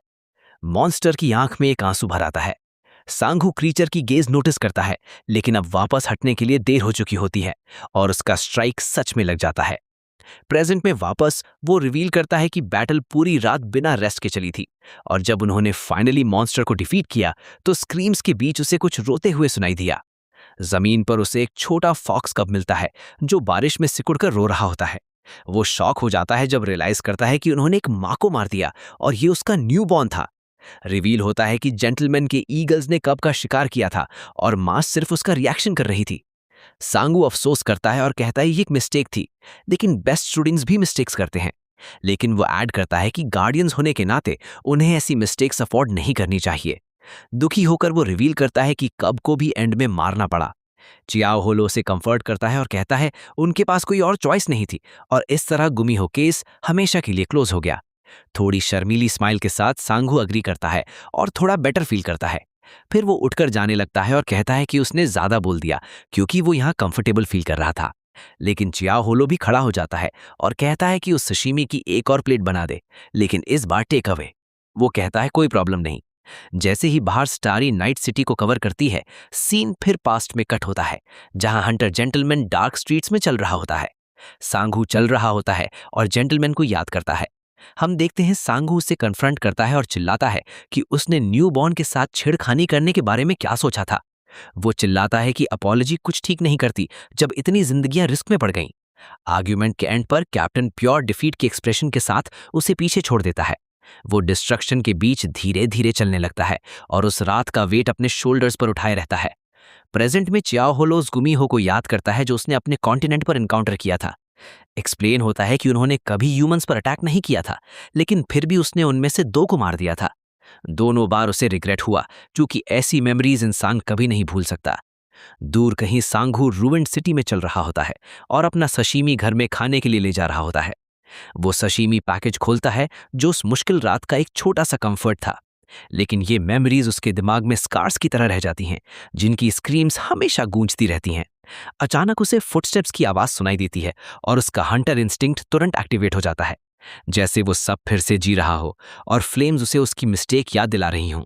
मॉन्स्टर की आंख में एक आंसू भर आता है। सांगू क्रीचर की गेज नोटिस करता है, लेकिन अब वापस हटने के लिए देर हो चुकी होती है और उसका स्ट्राइक सच में लग जाता है। प्रेजेंट में वापस वो रिवील करता है कि बैटल पूरी रात बिना रेस्ट के चली थी और जब उन्होंने फाइनली मॉन्स्टर को डिफीट किया तो स्क्रीम्स के बीच उसे कुछ रोते हुए सुनाई दिया। जमीन पर उसे एक छोटा फॉक्स कब मिलता है जो बारिश में सिकुड़कर रो रहा होता है। वो शॉक हो जाता है जब रियलाइज करता है कि उन्होंने एक मां को मार दिया और ये उसका न्यू बॉर्न था। रिवील होता है कि जेंटलमैन के ईगल्स ने कब का शिकार किया था और मां सिर्फ उसका रिएक्शन कर रही थी। सांगू अफसोस करता है और कहता है ये एक मिस्टेक थी, लेकिन बेस्ट स्टूडेंट्स भी मिस्टेक्स करते हैं। लेकिन वो ऐड करता है कि गार्डियंस होने के नाते उन्हें ऐसी मिस्टेक्स अफोर्ड नहीं करनी चाहिए। दुखी होकर वो रिवील करता है कि कब को भी एंड में मारना पड़ा। चियाओ होलो से कंफर्ट करता है और कहता है उनके पास कोई और चॉइस नहीं थी और इस तरह गुमिहो केस हमेशा के लिए क्लोज हो गया। थोड़ी शर्मीली स्माइल के साथ सांगू अग्री करता है और थोड़ा बेटर फील करता है। फिर वो उठकर जाने लगता है और कहता है कि उसने ज्यादा बोल दिया क्योंकि वो यहाँ कंफर्टेबल फील कर रहा था। लेकिन चियाओ होलो भी खड़ा हो जाता है और कहता है कि उस सशीमी की एक और प्लेट बना दे, लेकिन इस बार टेक अवे। वो कहता है कोई प्रॉब्लम नहीं। जैसे ही बाहर स्टारी नाइट सिटी को कवर करती है, सीन फिर पास्ट में कट होता है जहां हंटर जेंटलमैन डार्क स्ट्रीट्स में चल रहा होता है। सांगू चल रहा होता है और जेंटलमैन को याद करता है। हम देखते हैं सांगू उसे कन्फ्रंट करता है और चिल्लाता है कि उसने न्यू बॉर्न के साथ छेड़खानी करने के बारे में क्या सोचा था। वो चिल्लाता है कि अपॉलॉजी कुछ ठीक नहीं करती जब इतनी जिंदगियां रिस्क में पड़ गईं। आर्ग्यूमेंट के एंड पर कैप्टन प्योर डिफीट के एक्सप्रेशन के साथ उसे पीछे छोड़ देता है। वो डिस्ट्रक्शन के बीच धीरे धीरे चलने लगता है और उस रात का वेट अपने शोल्डर्स पर उठाए रहता है। प्रेजेंट में चियाओ होलो उस गुमीहो को याद करता है जो उसने अपने कॉन्टिनेंट पर एनकाउंटर किया था। एक्सप्लेन होता है कि उन्होंने कभी ह्यूमंस पर अटैक नहीं किया था, लेकिन फिर भी उसने उनमें से 2 को मार दिया था। दोनों बार उसे रिग्रेट हुआ, क्योंकि ऐसी मेमोरीज इंसान कभी नहीं भूल सकता। दूर कहीं सांगू रूइंड सिटी में चल रहा होता है और अपना सशीमी घर में खाने के लिए ले जा रहा होता है। वो सशीमी पैकेज खोलता है जो उस मुश्किल रात का एक छोटा सा कंफर्ट था, लेकिन ये मेमोरीज उसके दिमाग में स्कार्स की तरह रह जाती हैं, जिनकी स्क्रीम्स हमेशा गूंजती रहती हैं। अचानक उसे फुटस्टेप्स की आवाज सुनाई देती है और उसका हंटर इंस्टिंक्ट तुरंत एक्टिवेट हो जाता है, जैसे वो सब फिर से जी रहा हो और फ्लेम्स उसे उसकी मिस्टेक याद दिला रही हों।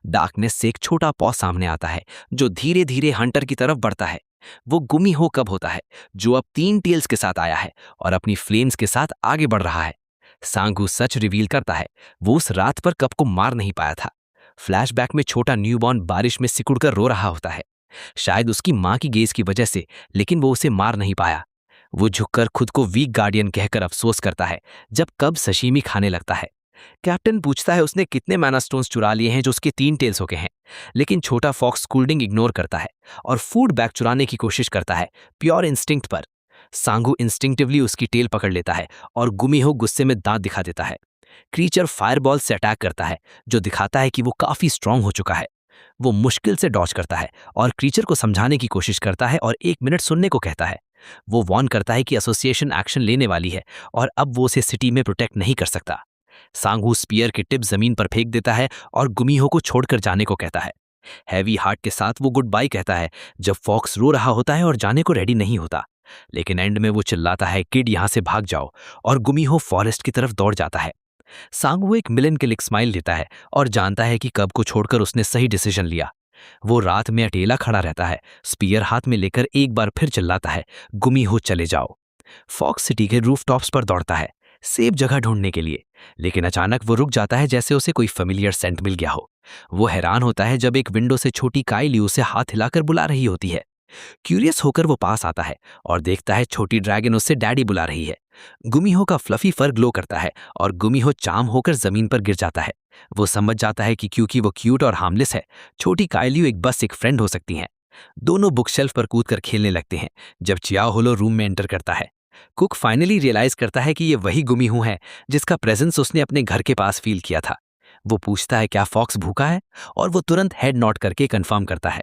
डार्कनेस से एक छोटा पॉ सामने आता है जो धीरे धीरे हंटर की तरफ बढ़ता है। वो गुमीहो कब होता है जो अब 3 टेल्स के साथ आया है और अपनी फ्लेम्स के साथ आगे बढ़ रहा है। सांगू सच रिवील करता है, वो उस रात पर कब को मार नहीं पाया था। फ्लैशबैक में छोटा न्यूबॉर्न बारिश में सिकुड़कर रो रहा होता है, शायद उसकी मां की गेज की वजह से, लेकिन वो उसे मार नहीं पाया। वो झुककर खुद को वीक गार्डियन कहकर अफसोस करता है जब कब सशीमी खाने लगता है। कैप्टन पूछता है उसने कितने मैना स्टोन्स चुरा लिए हैं जो उसके 3 टेल्स हो गए हैं, लेकिन छोटा फॉक्स स्कूल्डिंग इग्नोर करता है और फूड बैग चुराने की कोशिश करता है प्योर इंस्टिंक्ट पर। सांगू इंस्टिंक्टिवली उसकी टेल पकड़ लेता है और गुमीहो गुस्से में दांत दिखा देता है। क्रीचर फायरबॉल से अटैक करता है जो दिखाता है कि वो काफी स्ट्रांग हो चुका है। वो मुश्किल से डॉज करता है और क्रीचर को समझाने की कोशिश करता है और 1 मिनट सुनने को कहता है। वो वॉर्न करता है कि एसोसिएशन एक्शन लेने वाली है और अब वो उसे सिटी में प्रोटेक्ट नहीं कर सकता। सांगू स्पीयर की टिप जमीन पर फेंक देता है और गुमीहो को छोड़कर जाने को कहता है। हैवी हार्ट के साथ वो गुड बाय कहता है जब फॉक्स रो रहा होता है और जाने को रेडी नहीं होता, लेकिन एंड में वो चिल्लाता है किड यहां से भाग जाओ, और गुमीहो फॉरेस्ट की तरफ दौड़ जाता है। सांगू एक मिलन के लिए स्माइल लेता है और जानता है कि कब को छोड़कर उसने सही डिसीजन लिया। वो रात में अकेला खड़ा रहता है, स्पीयर हाथ में लेकर एक बार फिर चिल्लाता है गुमीहो चले जाओ। फॉक्स सिटी के रूफटॉप्स पर दौड़ता है सेफ जगह ढूंढने के लिए, लेकिन अचानक वो रुक जाता है जैसे उसे कोई फेमिलियर सेंट मिल गया हो। वो हैरान होता है जब एक विंडो से छोटी काइली उसे हाथ हिलाकर बुला रही होती है। क्यूरियस होकर वो पास आता है और देखता है छोटी ड्रैगन उससे डैडी बुला रही है। गुमीहो का फ्लफी फर ग्लो करता है और गुमीहो चाम होकर जमीन पर गिर जाता है। वो समझ जाता है कि क्योंकि वो क्यूट और हार्मलेस है, छोटी काइलियो एक फ्रेंड हो सकती हैं। दोनों बुक शेल्फ पर कूदकर खेलने लगते हैं जब चियाओ होलो रूम में एंटर करता है। कुक फाइनली रियलाइज करता है कि ये वही गुमीहो है जिसका प्रेजेंस उसने अपने घर के पास फील किया था। वो पूछता है क्या फॉक्स भूखा है, और वो तुरंत हेड नॉट करके कंफर्म करता है।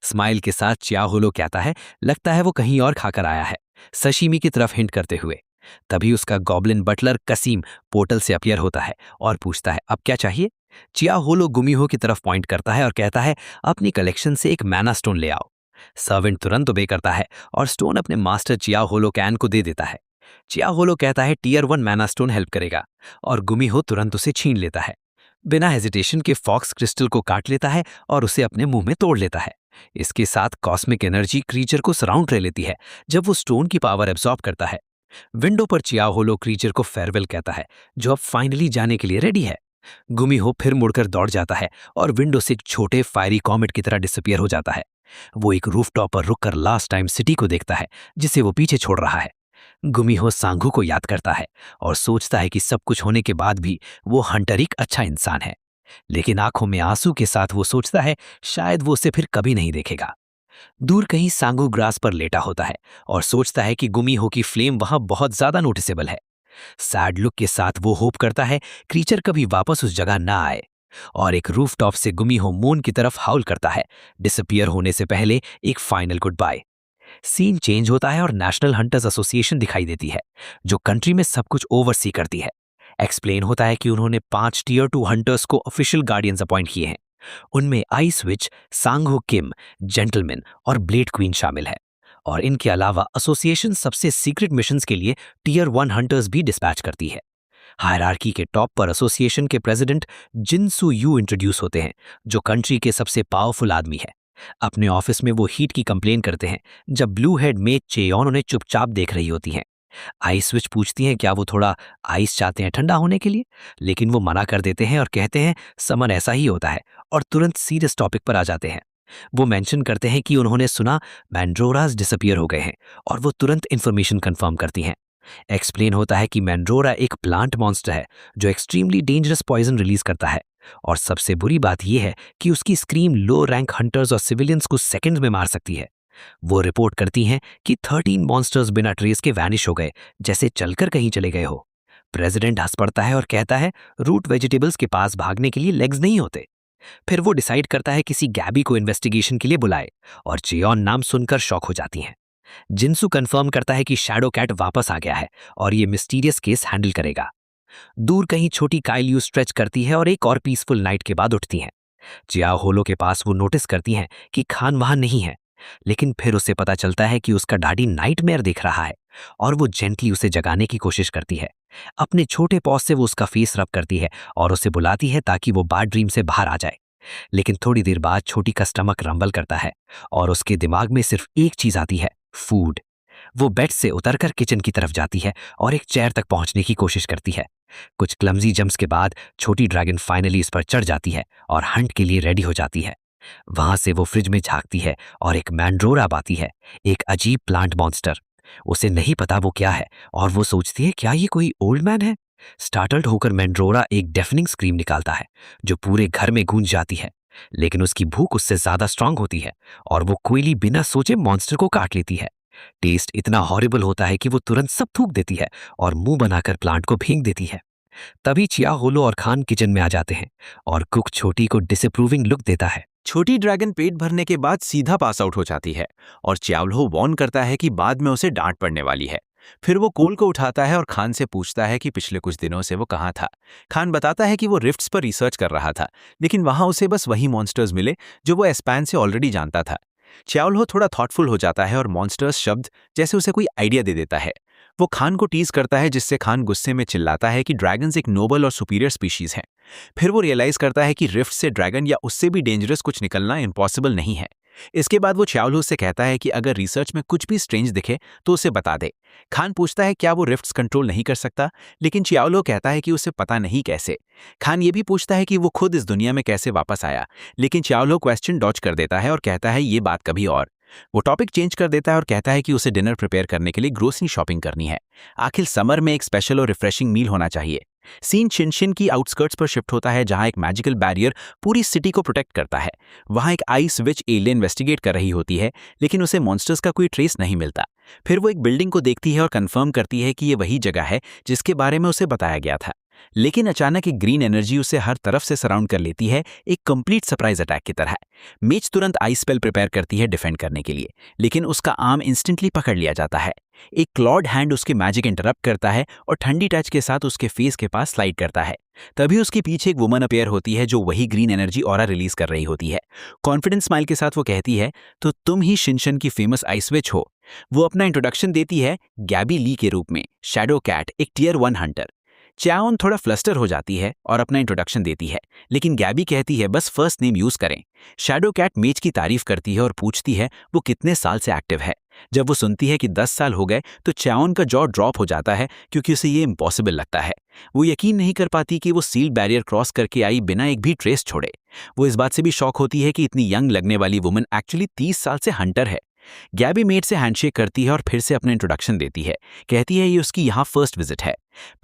स्माइल के साथ चियाओ होलो कहता है लगता है वो कहीं और खाकर आया है, सशीमी की तरफ हिंट करते हुए। तभी उसका गॉब्लिन बटलर कसीम पोर्टल से अपीयर होता है और पूछता है अब क्या चाहिए। चियाओ होलो गुमीहो की तरफ पॉइंट करता है और कहता है अपनी कलेक्शन से एक मैना स्टोन ले आओ। सर्वेंट तुरंत ओबे करता है और स्टोन अपने मास्टर चियाओ होलो कैन को दे देता है। चियाओ होलो कहता है टियर 1 मैना स्टोन हेल्प करेगा, और गुमीहो तुरंत उसे छीन लेता है। बिना हेजिटेशन के फॉक्स क्रिस्टल को काट लेता है और उसे अपने मुंह में तोड़ लेता है। इसके साथ कॉस्मिक एनर्जी क्रीचर को सराउंड कर लेती है जब वो स्टोन की पावर एब्जॉर्ब करता है। विंडो पर चियाओ होलो क्रीचर को फेयरवेल कहता है जो अब फाइनली जाने के लिए रेडी है। गुमीहो फिर मुड़कर दौड़ जाता है और विंडो से एक छोटे फायरी कॉमेट की तरह डिसअपियर हो जाता है। वो एक रूफटॉप पर रुककर लास्ट टाइम सिटी को देखता है जिसे वो पीछे छोड़ रहा है। गुमीहो सांगू को याद करता है और सोचता है कि सब कुछ होने के बाद भी वो हंटर एक अच्छा इंसान है, लेकिन आंखों में आंसू के साथ वो सोचता है शायद वो उसे फिर कभी नहीं देखेगा। दूर कहीं सांगू ग्रास पर लेटा होता है और सोचता है कि गुमीहो की फ्लेम वहां बहुत ज्यादा नोटिसेबल है। सैड लुक के साथ वो होप करता है क्रीचर कभी वापस उस जगह ना आए, और एक रूफटॉप से गुमीहो मून की तरफ हाउल करता है डिसअपियर होने से पहले एक final goodbye. Scene change होता है और नेशनल हंटर्स एसोसिएशन दिखाई देती है जो कंट्री में सब कुछ ओवरसी करती है। एक्सप्लेन होता है कि उन्होंने 5 टियर 2 हंटर्स को ऑफिशियल गार्डियंस अपॉइंट किए हैं। उनमें आइस विच, सांगहो किम, जेंटलमैन और ब्लेड क्वीन शामिल है, और इनके अलावा एसोसिएशन सबसे सीक्रेट मिशंस के लिए टियर 1 हंटर्स भी डिस्पैच करती है। हायरार्की के टॉप पर एसोसिएशन के प्रेसिडेंट जिनसू यू इंट्रोड्यूस होते हैं जो कंट्री के सबसे पावरफुल आदमी है। अपने ऑफिस में वो हीट की कंप्लेन करते हैं जब ब्लू हेड में चेयोन उन्हें चुपचाप देख रही होती हैं। आइस विच पूछती हैं क्या वो थोड़ा आइस चाहते हैं ठंडा होने के लिए, लेकिन वो मना कर देते हैं और कहते हैं समर ऐसा ही होता है, और तुरंत सीरियस टॉपिक पर आ जाते हैं। वो मेंशन करते हैं कि उन्होंने सुना मैंड्रोरास डिसअपियर हो गए हैं और वो तुरंत इन्फॉर्मेशन कंफर्म करती हैं। एक्सप्लेन होता है कि मैंड्रोरा एक प्लांट मॉन्स्टर है जो एक्सट्रीमली डेंजरस पॉइजन रिलीज करता है, और सबसे बुरी बात यह है कि उसकी स्क्रीम लो रैंक हंटर्स और सिविलियंस को सेकंड्स में मार सकती है। वो रिपोर्ट करती हैं कि 13 मॉन्स्टर्स बिना ट्रेस के वैनिश हो गए, जैसे चलकर कहीं चले गए हो। प्रेसिडेंट हंस पड़ता है और कहता है रूट वेजिटेबल्स के पास भागने के लिए लेग्स नहीं होते। फिर वो डिसाइड करता है किसी गैबी को इन्वेस्टिगेशन के लिए बुलाए, और जियोन नाम सुनकर शॉक हो जाती हैं। जिन्सू कंफर्म करता है कि शैडो कैट वापस आ गया है और ये मिस्टीरियस केस हैंडल करेगा। दूर कहीं छोटी काइलियू स्ट्रेच करती है और एक और पीसफुल नाइट के बाद उठती हैं। जियाओ होलो के पास वो नोटिस करती हैं कि खान वहां नहीं है, लेकिन फिर उसे पता चलता है कि उसका डैडी नाइटमेयर देख रहा है, और वो जेंटली उसे जगाने की कोशिश करती है। अपने छोटे पॉज से वो उसका फेस रब करती है और उसे बुलाती है ताकि वो बैड ड्रीम से बाहर आ जाए। लेकिन थोड़ी देर बाद छोटी का स्टमक रंबल करता है और उसके दिमाग में सिर्फ एक चीज आती है, फूड। वो बेड से उतरकर किचन की तरफ जाती है और एक चेयर तक पहुंचने की कोशिश करती है। कुछ क्लमजी जंप्स के बाद छोटी ड्रैगन फाइनली इस पर चढ़ जाती है और हंट के लिए रेडी हो जाती है। वहां से वो फ्रिज में झांकती है और एक मैंड्रोरा पाती है, एक अजीब प्लांट मॉन्स्टर। उसे नहीं पता वो क्या है और वो सोचती है क्या ये कोई ओल्ड मैन है। स्टार्टल्ड होकर मैंड्रोरा एक डेफनिंग स्क्रीम निकालता है जो पूरे घर में गूंज जाती है, लेकिन उसकी भूख उससे ज्यादा स्ट्रांग होती है और वो कोयली बिना सोचे मॉन्स्टर को काट लेती है। टेस्ट इतना हॉरिबल होता है कि वो तुरंत सब थूक देती है और मुंह बनाकर प्लांट को फेंक देती है। तभी चिया होलो और खान किचन में आ जाते हैं और कुक छोटी को डिसअप्रूविंग लुक देता है। छोटी ड्रैगन पेट भरने के बाद सीधा पास आउट हो जाती है और च्याओल्हो वॉर्न करता है कि बाद में उसे डांट पड़ने वाली है। फिर वो कोल को उठाता है और खान से पूछता है कि पिछले कुछ दिनों से वो कहाँ था। खान बताता है कि वो रिफ्ट्स पर रिसर्च कर रहा था, लेकिन वहां उसे बस वही मॉन्स्टर्स मिले जो वो एस्पैन से ऑलरेडी जानता था। च्याओल्हो थोड़ा थॉटफुल हो जाता है और मॉन्स्टर्स शब्द जैसे उसे कोई आइडिया दे देता है। वो खान को टीज करता है, जिससे खान गुस्से में चिल्लाता है कि ड्रैगन्स एक नोबल और सुपीरियर स्पीशीज हैं। फिर वो रियलाइज करता है कि रिफ्ट से ड्रैगन या उससे भी डेंजरस कुछ निकलना इम्पॉसिबल नहीं है। इसके बाद वो च्याओल्हो से कहता है कि अगर रिसर्च में कुछ भी स्ट्रेंज दिखे तो उसे बता दे। खान पूछता है क्या वो रिफ्ट्स कंट्रोल नहीं कर सकता, लेकिन च्याओल्हो कहता है कि उसे पता नहीं कैसे। खान ये भी पूछता है कि वो खुद इस दुनिया में कैसे वापस आया, लेकिन च्याओल्हो क्वेश्चन डॉज कर देता है और कहता है ये बात कभी और। वो टॉपिक चेंज कर देता है और कहता है कि उसे डिनर प्रिपेयर करने के लिए ग्रोसरी शॉपिंग करनी है। आखिर समर में एक स्पेशल और रिफ्रेशिंग मील होना चाहिए। सीन शिनशिन की आउटस्कर्ट्स पर शिफ्ट होता है, जहां एक मैजिकल बैरियर पूरी सिटी को प्रोटेक्ट करता है। वहां एक आइस विच एलियन इन्वेस्टिगेट कर रही होती है, लेकिन उसे मॉन्स्टर्स का कोई ट्रेस नहीं मिलता। फिर वो एक बिल्डिंग को देखती है और कंफर्म करती है कि ये वही जगह है जिसके बारे में उसे बताया गया था। लेकिन अचानक एक ग्रीन एनर्जी उसे हर तरफ से सराउंड कर लेती है, एक कंप्लीट सरप्राइज अटैक की तरह। मेज तुरंत आइस स्पेल प्रिपेयर करती है डिफेंड करने के लिए, लेकिन उसका आर्म इंस्टेंटली पकड़ लिया जाता है। एक क्लॉड हैंड उसके मैजिक इंटरप्ट करता है और ठंडी टच के साथ उसके फेस के पास स्लाइड करता है। तभी उसके पीछे एक वुमन अपीयर होती है जो वही ग्रीन एनर्जी ऑरा रिलीज कर रही होती है। कॉन्फिडेंस स्माइल के साथ वो कहती है, तो तुम ही शिनशन की फेमस आइस विच हो। वो अपना इंट्रोडक्शन देती है गैबी ली के रूप में, शैडो कैट, एक टियर 1 हंटर। च्याओन थोड़ा फ्लस्टर हो जाती है और अपना इंट्रोडक्शन देती है, लेकिन गैबी कहती है बस फर्स्ट नेम यूज करें। शैडो कैट मेज की तारीफ करती है और पूछती है वो कितने साल से एक्टिव है। जब वो सुनती है कि 10 साल हो गए तो च्याओन का जॉ ड्रॉप हो जाता है, क्योंकि उसे ये इम्पॉसिबल लगता है। वो यकीन नहीं कर पाती कि वो सील्ड बैरियर क्रॉस करके आई बिना एक भी ट्रेस छोड़े। वो इस बात से भी शॉक होती है कि इतनी यंग लगने वाली वुमन एक्चुअली 30 साल से हंटर है। गैबी मेट से हैंडशेक करती है और फिर से अपना इंट्रोडक्शन देती है, कहती है ये उसकी यहाँ फर्स्ट विजिट है।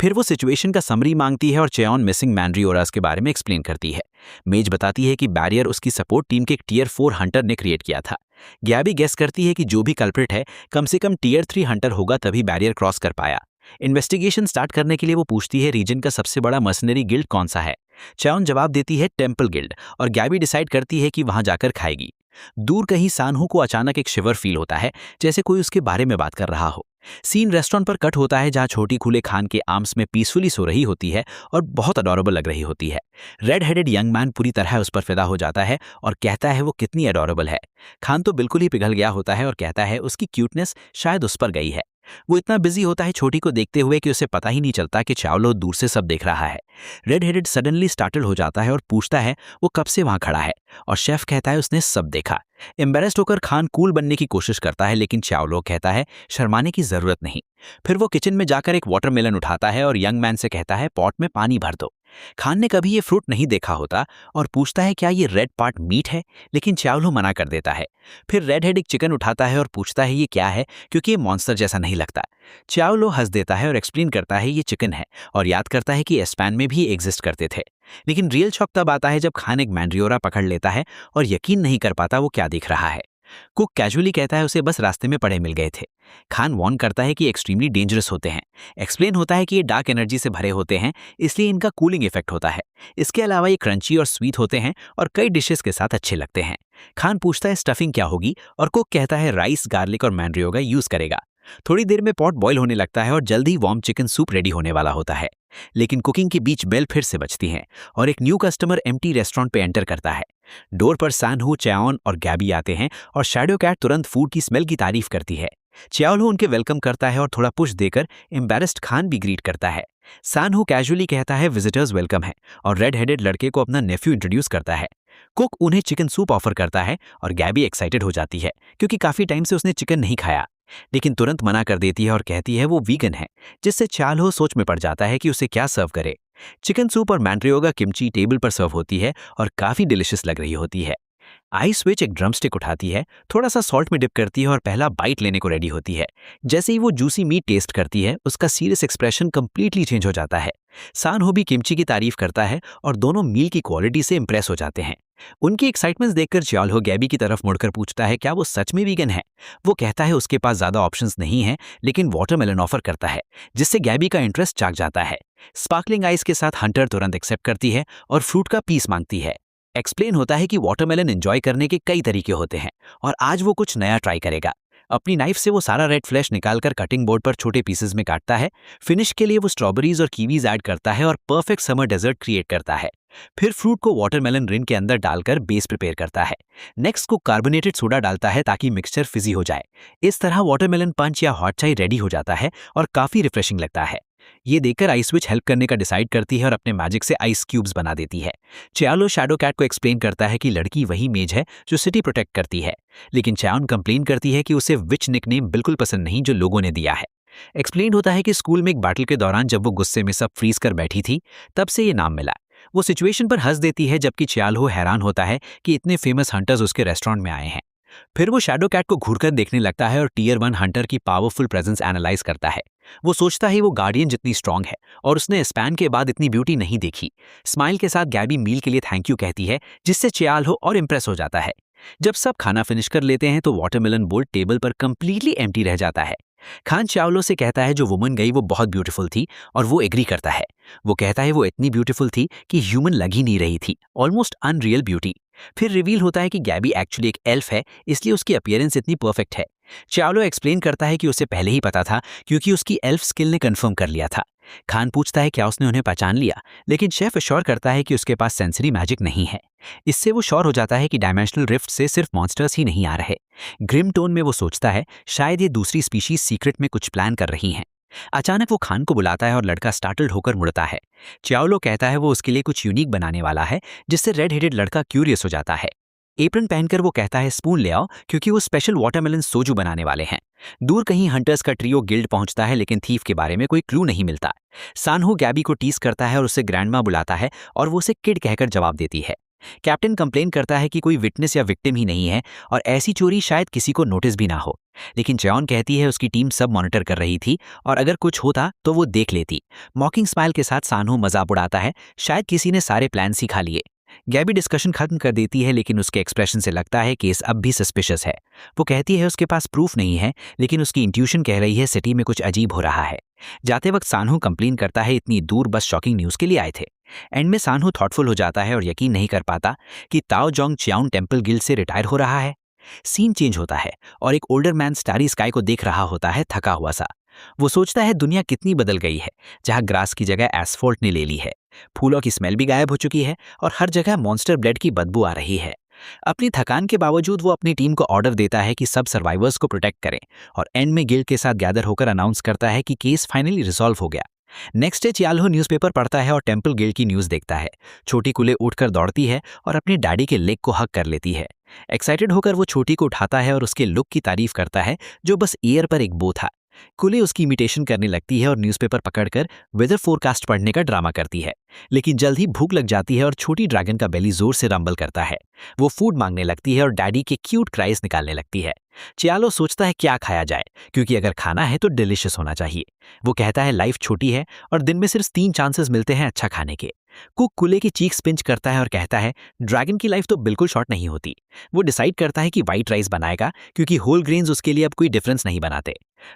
फिर वो सिचुएशन का समरी मांगती है और च्याओन मिसिंग मैंड्रियोरास के बारे में एक्सप्लेन करती है। मेज बताती है कि बैरियर उसकी सपोर्ट टीम के एक टियर 4 हंटर ने क्रिएट किया था। गैबी गेस करती है कि जो भी कल्प्रिट है कम से कम टियर 3 हंटर होगा, तभी बैरियर क्रॉस कर पाया। इन्वेस्टिगेशन स्टार्ट करने के लिए वो पूछती है रीजन का सबसे बड़ा मर्सनरी गिल्ड कौन सा है। च्याओन जवाब देती है टेम्पल गिल्ड, और गैबी डिसाइड करती है कि वहां जाकर खाएगी। दूर कहीं सानहू को अचानक एक शिवर फील होता है, जैसे कोई उसके बारे में बात कर रहा हो। सीन रेस्टोरेंट पर कट होता है, जहां छोटी खुले खान के आर्म्स में पीसफुली सो रही होती है और बहुत अडोरेबल लग रही होती है। रेड हेडेड यंग मैन पूरी तरह उस पर फिदा हो जाता है और कहता है वो कितनी अडोरेबल है। खान तो बिल्कुल ही पिघल गया होता है और कहता है उसकी क्यूटनेस शायद उस पर गई है। वो इतना बिजी होता है छोटी को देखते हुए कि उसे पता ही नहीं चलता कि च्याओल्हो दूर से सब देख रहा है। रेड हेडेड सडनली स्टार्टल हो जाता है और पूछता है वो कब से वहां खड़ा है, और शेफ कहता है उसने सब देखा। एम्बेरेस्ड होकर खान कूल बनने की कोशिश करता है, लेकिन च्याओल्हो कहता है शर्माने की जरूरत नहीं। फिर वो किचन में जाकर एक वाटरमेलन उठाता है और यंग मैन से कहता है पॉट में पानी भर दो। खान ने कभी ये फ्रूट नहीं देखा होता और पूछता है क्या ये रेड पार्ट मीट है, लेकिन चावलो मना कर देता है। फिर रेड हेड एक चिकन उठाता है और पूछता है ये क्या है, क्योंकि ये मॉन्स्टर जैसा नहीं लगता। चावलो हंस देता है और एक्सप्लेन करता है ये चिकन है, और याद करता है कि एस्पैन में भी एग्जिस्ट करते थे। लेकिन रियल शॉक तब आता है जब खान एक मैंड्रियोरा पकड़ लेता है और यकीन नहीं कर पाता वो क्या दिख रहा है। कुक कैजुअली कहता है उसे बस रास्ते में पड़े मिल गए थे। खान वार्न करता है कि एक्सट्रीमली डेंजरस होते हैं। एक्सप्लेन होता है कि ये डार्क एनर्जी से भरे होते हैं, इसलिए इनका कूलिंग इफेक्ट होता है। इसके अलावा ये क्रंची और स्वीट होते हैं और कई डिशेस के साथ अच्छे लगते हैं। खान पूछता है स्टफिंग क्या होगी और कुक कहता है राइस, गार्लिक और मैंड्रियोगा यूज करेगा। थोड़ी देर में पॉट बॉईल होने लगता है और जल्दी वार्म चिकन सूप रेडी होने वाला होता है। लेकिन कुकिंग के बीच बेल फिर से बजती है और एक न्यू कस्टमर एम्प्टी रेस्टोरेंट पे एंटर करता है। डोर पर सान-हो, चेओन और गैबी आते हैं और शैडो कैट तुरंत फूड की स्मेल की तारीफ करती है। च्याओलो उनके वेलकम करता है और थोड़ा पुश देकर एम्बैरेस्ड खान भी ग्रीट करता है। सान-हो कैजुअली कहता है विजिटर्स वेलकम है और रेड हेडेड लड़के को अपना नेफ्यू इंट्रोड्यूस करता है। कुक उन्हें चिकन सूप ऑफर करता है और गैबी एक्साइटेड हो जाती है क्योंकि काफी टाइम से उसने चिकन नहीं खाया, लेकिन तुरंत मना कर देती है और कहती है वो वीगन है, जिससे चालो सोच में पड़ जाता है कि उसे क्या सर्व करे। चिकन सूप और मैंड्रियोगा किमची टेबल पर सर्व होती है और काफी डिलिशियस लग रही होती है। आइस विच एक ड्रमस्टिक उठाती है, थोड़ा सा सॉल्ट में डिप करती है और पहला बाइट लेने को रेडी होती है। जैसे ही वो जूसी मीट टेस्ट करती है, उसका सीरियस एक्सप्रेशन कंप्लीटली चेंज हो जाता है। सान हो भी किमची की तारीफ करता है और दोनों मील की क्वालिटी से इंप्रेस हो जाते हैं। उनकी एक्साइटमेंट देखकर च्याओ गैबी की तरफ मुड़कर पूछता है क्या वो सच में वीगन है। वो कहता है उसके पास ज्यादा ऑप्शंस नहीं है, लेकिन वाटरमेलन ऑफर करता है, जिससे गैबी का इंटरेस्ट जाग जाता है। स्पार्कलिंग आइस के साथ हंटर तुरंत एक्सेप्ट करती है और फ्रूट का पीस मांगती है। एक्सप्लेन होता है कि वाटरमेलन एंजॉय करने के कई तरीके होते हैं और आज वो कुछ नया ट्राई करेगा। अपनी नाइफ से वो सारा रेड फ्लैश निकालकर कटिंग बोर्ड पर छोटे पीसेस में काटता है। फिनिश के लिए वो स्ट्रॉबेरीज और कीवीज ऐड करता है और परफेक्ट समर डेजर्ट क्रिएट करता है। फिर फ्रूट को वाटरमेलन रिन के अंदर डालकर बेस प्रिपेयर करता है। नेक्स्ट को कार्बोनेटेड सोडा डालता है ताकि मिक्सचर फिजी हो जाए। इस तरह वाटरमेलन पंच या हॉट चाय रेडी हो जाता है और काफी रिफ्रेशिंग लगता है। ये देखकर आइस विच हेल्प करने का डिसाइड करती है और अपने मैजिक से आइस क्यूब्स बना देती है। च्याओ शैडो कैट को एक्सप्लेन करता है कि लड़की वही मेज है जो सिटी प्रोटेक्ट करती है, लेकिन चैओन कंप्लेन करती है कि उसे विच निकनेम बिल्कुल पसंद नहीं जो लोगों ने दिया है। एक्सप्लेन होता है कि स्कूल में एक बैटल के दौरान जब वो गुस्से में सब फ्रीज कर बैठी थी, तब से ये नाम मिला। वो सिचुएशन पर हंस देती है, जबकि च्याओ हैरान होता है कि इतने फेमस हंटर्स उसके रेस्टोरेंट में आए हैं। फिर वो शैडो कैट को घूरकर देखने लगता है और टीयर 1 हंटर की पावरफुल प्रेजेंस एनालाइज करता है। वो सोचता है वो गार्डियन जितनी स्ट्रांग है और उसने स्पैन के बाद इतनी ब्यूटी नहीं देखी। स्माइल के साथ गैबी मील के लिए थैंक यू कहती है, जिससे च्याओ और इम्प्रेस हो जाता है। जब सब खाना फिनिश कर लेते हैं तो वाटरमेलन बोल टेबल पर कंप्लीटली एम्प्टी रह जाता है। खान च्याओ से कहता है जो वुमन गई वो बहुत ब्यूटीफुल थी और वो एग्री करता है। वो कहता है वो इतनी ब्यूटीफुल थी कि ह्यूमन लग ही नहीं रही थी, ऑलमोस्ट अनरियल ब्यूटी। फिर रिवील होता है कि गैबी एक्चुअली एक एल्फ है, इसलिए उसकी अपीयरेंस इतनी परफेक्ट है। च्याओ एक्सप्लेन करता है कि उसे पहले ही पता था क्योंकि उसकी एल्फ स्किल ने कंफर्म कर लिया था। खान पूछता है क्या उसने उन्हें पहचान लिया, लेकिन शेफ अश्योर करता है कि उसके पास सेंसरी मैजिक नहीं है। इससे वो श्योर हो जाता है कि डायमेंशनल रिफ्ट से सिर्फ मॉन्स्टर्स ही नहीं आ रहे। ग्रिम टोन में वो सोचता है शायद ये दूसरी स्पीशीज सीक्रेट में कुछ प्लान कर रही हैं। अचानक वो खान को बुलाता है और लड़का स्टार्टल्ड होकर मुड़ता है। च्याओ कहता है वो उसके लिए कुछ यूनिक बनाने वाला है, जिससे रेड हेडेड लड़का क्यूरियस हो जाता है। एप्रन पहनकर वो कहता है स्पून ले आओ, क्योंकि वो स्पेशल वाटरमेलन सोजू बनाने वाले हैं। दूर कहीं हंटर्स का ट्रियो गिल्ड पहुंचता है, लेकिन थीफ के बारे में कोई क्लू नहीं मिलता। सानहो गैबी को टीस करता है और उसे ग्रैंडमा बुलाता है और वो उसे किड कहकर जवाब देती है। कैप्टन कंप्लेन करता है कि कोई विटनेस या विक्टिम ही नहीं है और ऐसी चोरी शायद किसी को नोटिस भी ना हो, लेकिन चेओन कहती है उसकी टीम सब मॉनिटर कर रही थी और अगर कुछ होता तो वो देख लेती। मॉकिंग स्माइल के साथ सानहो मजाक उड़ाता है, शायद किसी ने सारे प्लान सिखा लिए। गैबी डिस्कशन खत्म कर देती है, लेकिन उसके एक्सप्रेशन से लगता है केस अब भी सस्पिशियस है। वो कहती है उसके पास प्रूफ नहीं है, लेकिन उसकी इंट्यूशन कह रही है सिटी में कुछ अजीब हो रहा है। जाते वक्त सानहो कंप्लेन करता है इतनी दूर बस शॉकिंग न्यूज के लिए आए थे। एंड में सानहो थॉटफुल हो जाता है और यकीन नहीं कर पाता कि ताओ जोंग च्याओन टेम्पल गिल्ड से रिटायर हो रहा है। सीन चेंज होता है और एक ओल्डर मैन स्टारी स्काई को देख रहा होता है, थका हुआ सा। वो सोचता है दुनिया कितनी बदल गई है, जहां ग्रास की जगह एसफॉल्ट ने ले ली है। फूलों की स्मेल भी गायब हो चुकी है और हर जगह मॉन्स्टर ब्लड की बदबू आ रही है। अपनी थकान के बावजूद वो अपनी टीम को ऑर्डर देता है कि सब सर्वाइवर्स को प्रोटेक्ट करें और एंड में गिल्ड के साथ गैदर होकर अनाउंस करता है कि केस फाइनली रिजॉल्व हो गया। नेक्स्ट डे च्याओ न्यूज़पेपर पढ़ता है और टेम्पल गिल्ड की न्यूज़ देखता है। छोटी कुले उठकर दौड़ती है और अपने डैडी के लेग को हक कर लेती है। एक्साइटेड होकर वो छोटी को उठाता है और उसके लुक की तारीफ करता है, जो बस ईयर पर एक बो था। कुले उसकी इमिटेशन करने लगती है और न्यूज़पेपर पकड़कर वेदर फोरकास्ट पढ़ने का ड्रामा करती है। लेकिन जल्द ही भूख लग जाती है और छोटी ड्रैगन का बेली जोर से रंबल करता है। वो फूड मांगने लगती है और डैडी के क्यूट क्राइज निकालने लगती है। चियालो सोचता है क्या खाया जाए, क्योंकि अगर खाना है तो डिलिशियस होना चाहिए। वो कहता है लाइफ छोटी है और दिन में सिर्फ 3 चांसेस मिलते हैं अच्छा खाने के। कुक कुले की चीख पिंच करता है और कहता है ड्रैगन की लाइफ तो बिल्कुल शॉर्ट नहीं होती। वो डिसाइड करता है कि व्हाइट राइस बनाएगा, क्योंकि होल ग्रेन्स उसके लिए अब कोई डिफरेंस नहीं बनाते।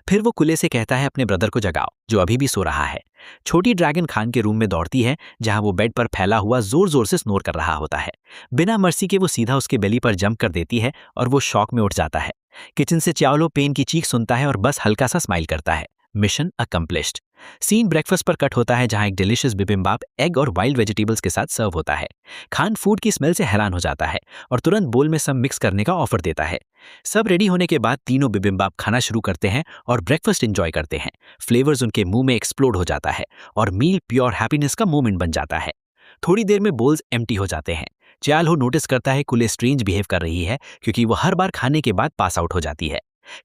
फिर वो कुले से कहता है अपने ब्रदर को जगाओ, जो अभी भी सो रहा है। छोटी ड्रैगन खान के रूम में दौड़ती है, जहां वो बेड पर फैला हुआ जोर जोर से स्नोर कर रहा होता है। बिना मर्सी के वो सीधा उसके बेली पर जंप कर देती है और वो शॉक में उठ जाता है। किचन से चावलो पेन की चीख सुनता है और बस हल्का सा स्माइल करता है। Mission accomplished. सीन ब्रेकफास्ट पर कट होता है, जहां एक डिलिशियस बिबिम्बाप एग और वाइल्ड वेजिटेबल्स के साथ सर्व होता है। खान फूड की स्मेल से हैरान हो जाता है और तुरंत बोल में सब मिक्स करने का ऑफर देता है। सब रेडी होने के बाद तीनों बिबिम्बाप खाना शुरू करते हैं और ब्रेकफास्ट एंजॉय करते हैं। फ्लेवर्स उनके मुंह में एक्सप्लोड हो जाता है और मील प्योर हैप्पीनेस का मोमेंट बन जाता है। थोड़ी देर में बोल्स एम्प्टी हो जाते हैं। चालहो नोटिस करता है कुले स्ट्रेंज बिहेव कर रही है, क्योंकि वो हर बार खाने के बाद पास आउट हो जाती है।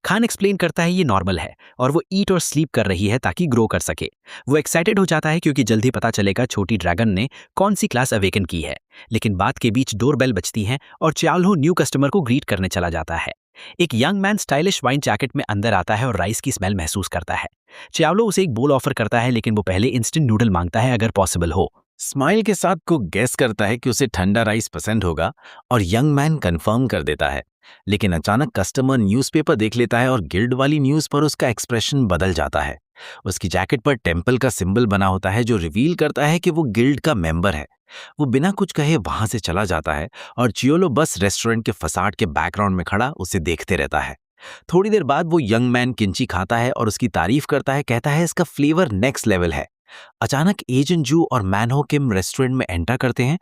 खान एक्सप्लेन करता है ये नॉर्मल है और वो ईट और स्लीप कर रही है ताकि ग्रो कर सके। वो एक्साइटेड हो जाता है क्योंकि जल्द ही पता चलेगा छोटी ड्रैगन ने कौन सी क्लास अवेकन की है। लेकिन बात के बीच डोरबेल बजती है और चालहो न्यू कस्टमर को ग्रीट करने चला जाता है। एक young man stylish wine jacket में अंदर आता है और राइस की स्मेल महसूस करता है। चावलो उसे एक बोल ऑफर करता है, लेकिन वो पहले इंस्टेंट नूडल मांगता है अगर पॉसिबल हो। स्माइल के साथ कुक गेस करता है कि उसे ठंडा राइस पसंद होगा और यंग मैन कंफर्म कर देता है। लेकिन अचानक कस्टमर न्यूज़पेपर देख लेता है और गिल्ड वाली न्यूज़ पर उसका एक्सप्रेशन बदल जाता है। उसकी जैकेट पर टेम्पल का सिंबल बना होता है, जो रिवील करता है कि वो गिल्ड का मेंबर है। वो बिना कुछ कहे वहां से चला जाता है और चियोलो बस रेस्टोरेंट के फसाड के बैकग्राउंड में खड़ा उसे देखते रहता है। थोड़ी देर बाद वो यंग मैन किंची खाता है और उसकी तारीफ करता है, कहता है इसका फ्लेवर नेक्स्ट लेवल है। अचानक एजेंट जू और मैनहो किम रेस्टोरेंट में एंटर करते हैं